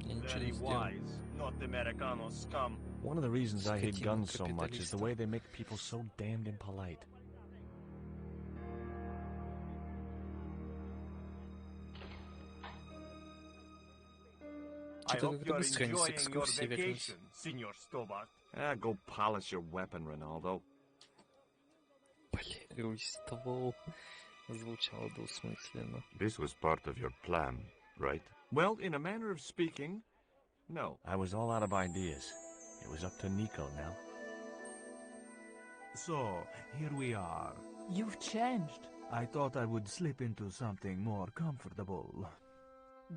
Я ничего Very не сделал. wise, not Americano scum. One of the reasons I hate Скотина guns so much is the капиталиста. way they make people so damned impolite. I Что-то hope как-то you're быстро они с enjoying your экскурсии вернулись. vacation, Senor Sтоббарт. Go polish your weapon, Ronaldo. Полируй ствол. Звучало двусмысленно. This was part of your plan, right? Well, in a manner of speaking, no. I was all out of ideas. It was up to Nico now. So, here we are. You've changed. I thought I would slip into something more comfortable.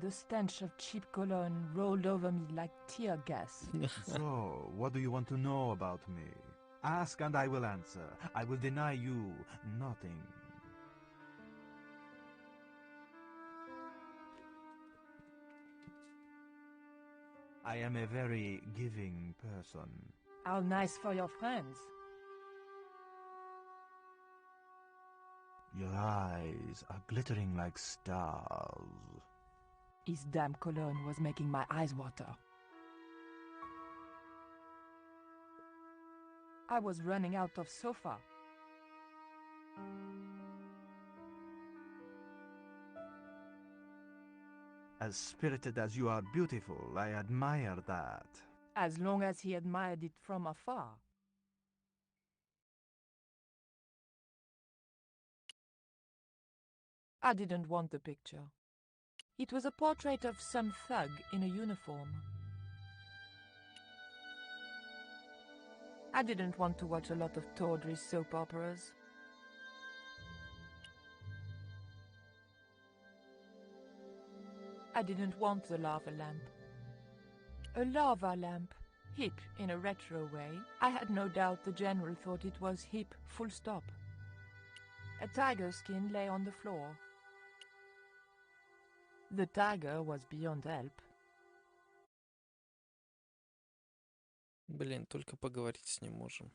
The stench of cheap cologne rolled over me like tear gas. So, what do you want to know about me? Ask and I will answer. I will deny you nothing. I am a very giving person. How nice for your friends. Your eyes are glittering like stars. His damn cologne was making my eyes water. I was running out of sofa. As spirited as you are beautiful, I admire that. As long as he admired it from afar. I didn't want the picture. It was a portrait of some thug in a uniform. I didn't want to watch a lot of tawdry soap operas. I didn't want the lava lamp. A lava lamp, hip in a retro way. I had no doubt the general thought it was hip, full stop. A tiger skin lay on the floor. The tiger was beyond help. Блин, только поговорить с ним можем.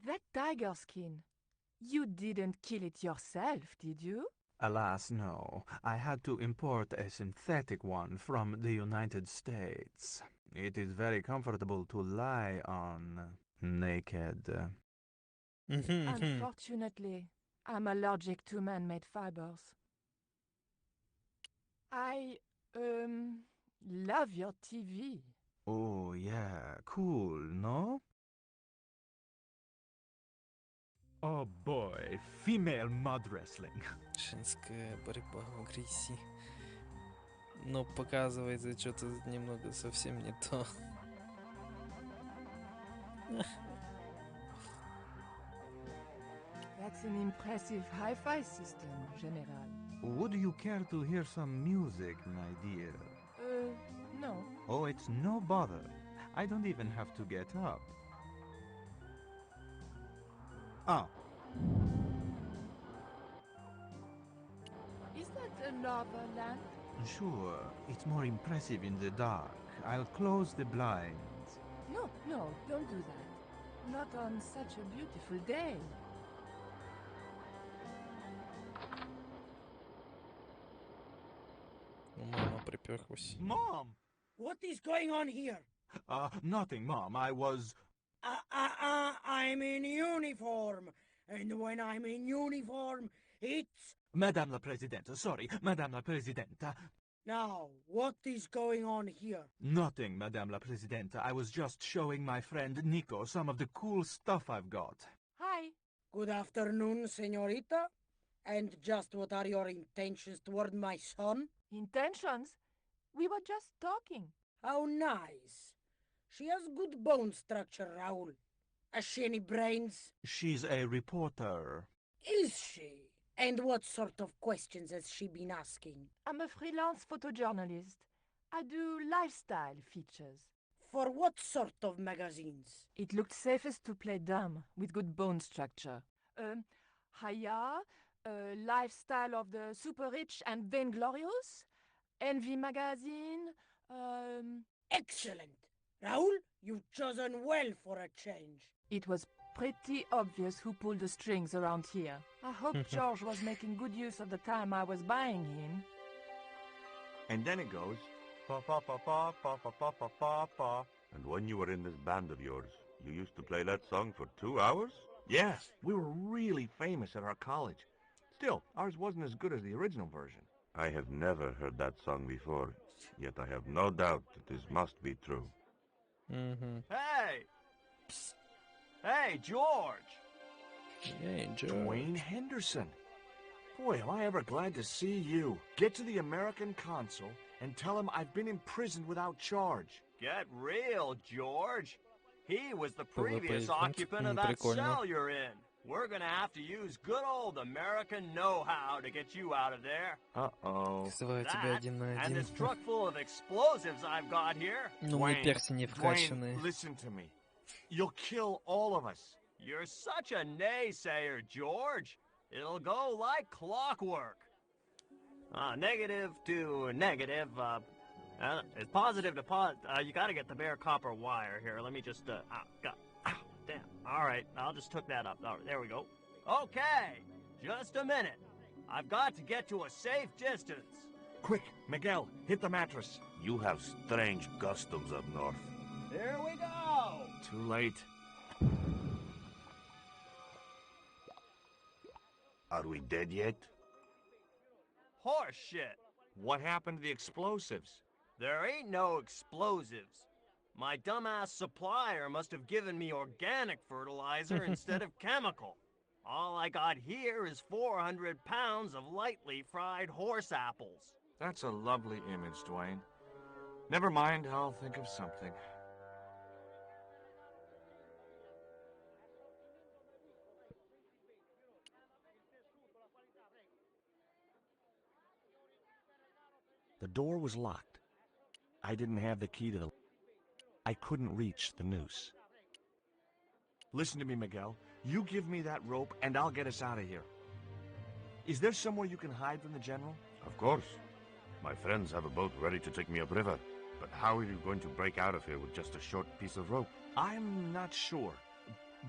That tiger skin. You didn't kill it yourself, did you? Alas, no. I had to import a synthetic one from the United States. It is very comfortable to lie on naked. Unfortunately, I'm allergic to man-made fibers. I, love your TV. Oh, yeah, cool, no? Oh boy, female mud wrestling. Женская борьба в грязи. Но показывается что-то немного совсем не то. That's an impressive hi-fi system, General. Would you care to hear some music, my dear? No. Oh, it's no bother. I don't even have to get up. Oh. Is that a lava lamp? Sure, it's more impressive in the dark. I'll close the blinds. No, don't do that. Not on such a beautiful day. Мама приперлась. Mom! What is going on here? Nothing, Mom. I was... I'm in uniform. And when I'm in uniform, it's... Madame la Presidente, sorry, Madame la Presidente. Now, what is going on here? Nothing, Madame la Presidente. I was just showing my friend Nico some of the cool stuff I've got. Hi. Good afternoon, señorita. And just what are your intentions toward my son? Intentions? We were just talking. How nice. She has good bone structure, Raoul. Has she any brains? She's a reporter. Is she? And what sort of questions has she been asking? I'm a freelance photojournalist. I do lifestyle features. For what sort of magazines? It looked safest to play dumb, with good bone structure. Haya, Lifestyle of the Super Rich and Vainglorious, Envy Magazine, Excellent! Raoul, you've chosen well for a change. It was pretty obvious who pulled the strings around here. I hope George was making good use of the time I was buying him. And then it goes... And when you were in this band of yours, you used to play that song for 2 hours? Yeah, we were really famous at our college. Still, ours wasn't as good as the original version. I have never heard that song before, yet I have no doubt that this must be true. Hey! Psst. Hey, George! Hey, George. Dwayne Henderson. Boy, am I ever glad to see you. Get to the American consul and tell him I've been imprisoned without charge. Get real, George. He was the previous PvP occupant of that прикольно. cell you're in. We're gonna have to use good old American know-how to get you out of there. Uh-oh. Вызываю тебя That, один на and один. this truck full of explosives I've got here. Ну, мы перси не вкачанные. Listen to me. You'll kill all of us. You're such a naysayer, George. It'll go like clockwork. Negative to negative, it's positive to you gotta get the bare copper wire here. Let me just, damn. All right, I'll just hook that up. All right, there we go. Okay, just a minute. I've got to get to a safe distance. Quick, Miguel, hit the mattress. You have strange customs up north. Here we go. Too late. Are we dead yet? Horse shit. What happened to the explosives? There ain't no explosives. My dumbass supplier must have given me organic fertilizer instead of chemical. All I got here is 400 pounds of lightly fried horse apples. That's a lovely image, Dwayne. Never mind, I'll think of something. The door was locked. I didn't have the key to the... I couldn't reach the noose. Listen to me, Miguel. You give me that rope, and I'll get us out of here. Is there somewhere you can hide from the General? Of course. My friends have a boat ready to take me upriver. But how are you going to break out of here with just a short piece of rope? I'm not sure,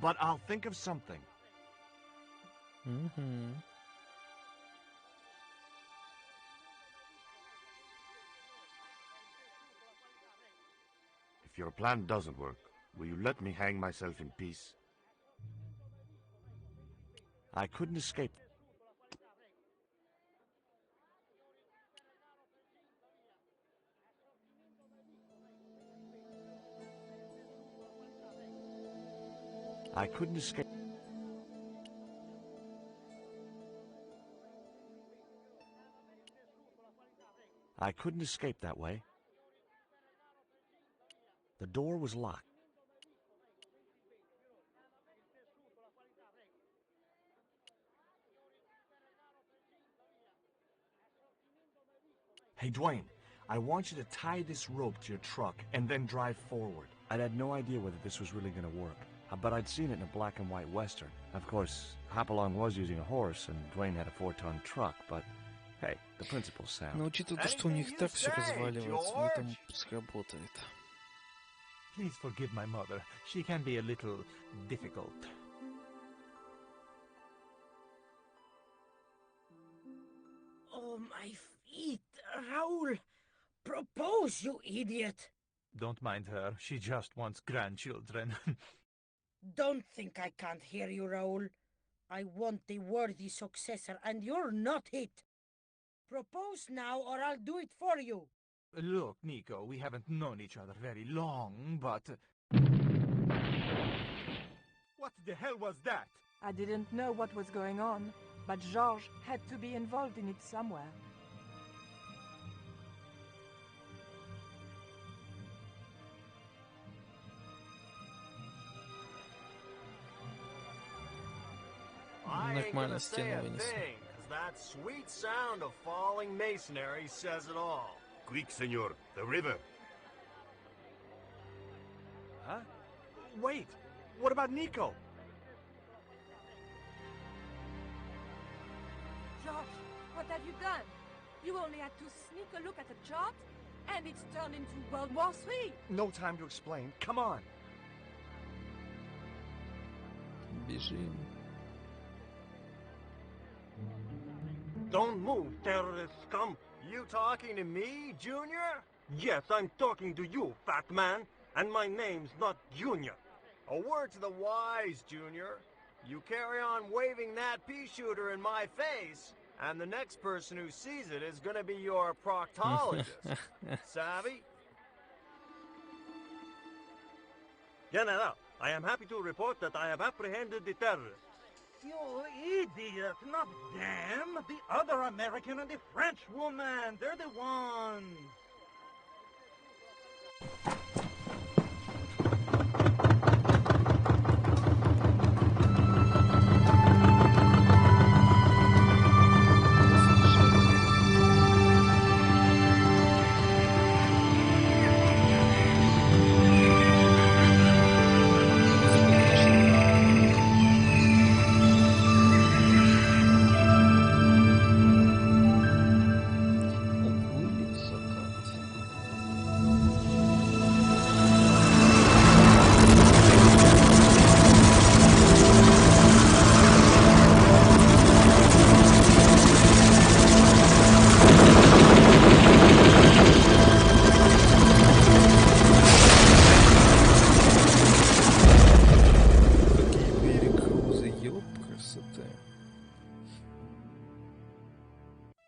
but I'll think of something. If your plan doesn't work, will you let me hang myself in peace? I couldn't escape. I couldn't escape. I couldn't escape that way. The door was locked. Hey, Dwayne, I want you to tie this rope to your truck and then drive forward. I'd had no idea whether this was really going to work, but I'd seen it in a black and white western. Of course, Hopalong was using a horse, and Dwayne had a 4-ton truck, but hey, the principle's sound. Но учитывая, что у них так все разваливается, поэтому сработает. Please forgive my mother. She can be a little difficult. Oh, my feet, Raoul! Propose, you idiot! Don't mind her. She just wants grandchildren. Don't think I can't hear you, Raoul. I want the worthy successor, and you're not it. Propose now, or I'll do it for you. Look, Nico, we haven't known each other very long, but... What the hell was that? I didn't know what was going on, but Georges had to be involved in it somewhere. I ain't Нормально gonna say стену a вынесли. thing, 'cause that sweet sound of falling masonry says it all. Quick, senor, the river. Huh? Wait, what about Nico? George, what have you done? You only had to sneak a look at a chart, and it's turned into World War III. No time to explain. Come on. Бежим. Don't move, terrorist scum. You talking to me, Junior? Yes, I'm talking to you, fat man. And my name's not Junior. A word to the wise, Junior. You carry on waving that pea shooter in my face, and the next person who sees it is gonna be your proctologist. Savvy? General, I am happy to report that I have apprehended the terrorists. You idiot, not them. The other American and the French woman. They're the ones.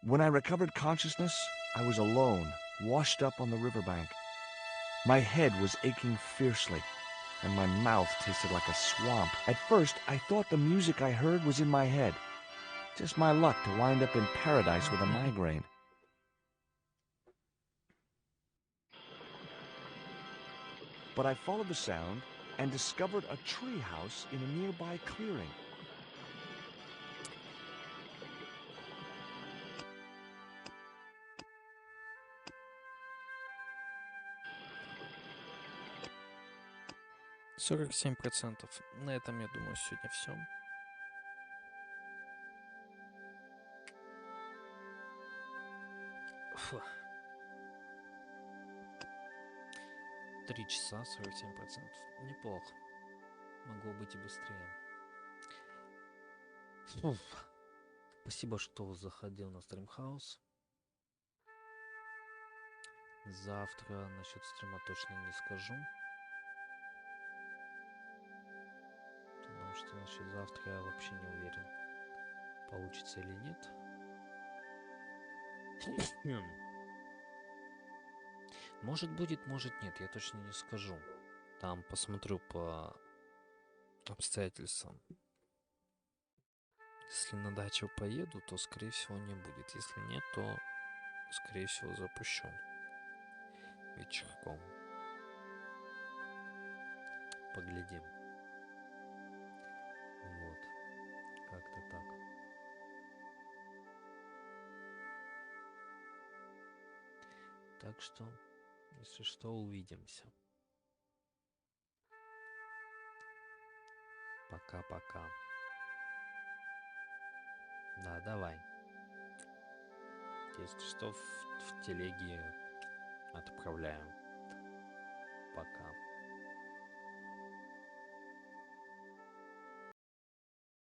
When I recovered consciousness, I was alone, washed up on the riverbank. My head was aching fiercely, and my mouth tasted like a swamp. At first, I thought the music I heard was in my head. Just my luck to wind up in paradise with a migraine. But I followed the sound and discovered a tree house in a nearby clearing. %47%. На этом, я думаю, сегодня все. Фу. 3 часа, 47%. Неплохо. Могло быть и быстрее. Фу. Спасибо, что заходил на стримхаус. Завтра насчет стрима точно не скажу. Потому что насчет завтра я вообще не уверен, получится или нет. Может будет, может нет, я точно не скажу. Там посмотрю по обстоятельствам. Если на дачу поеду, то, скорее всего, не будет. Если нет, то, скорее всего, запущу вечерком. Поглядим. Вот. Как-то так. Так что, если что, увидимся. Пока-пока. Да, давай. Если что, в телеге отправляю.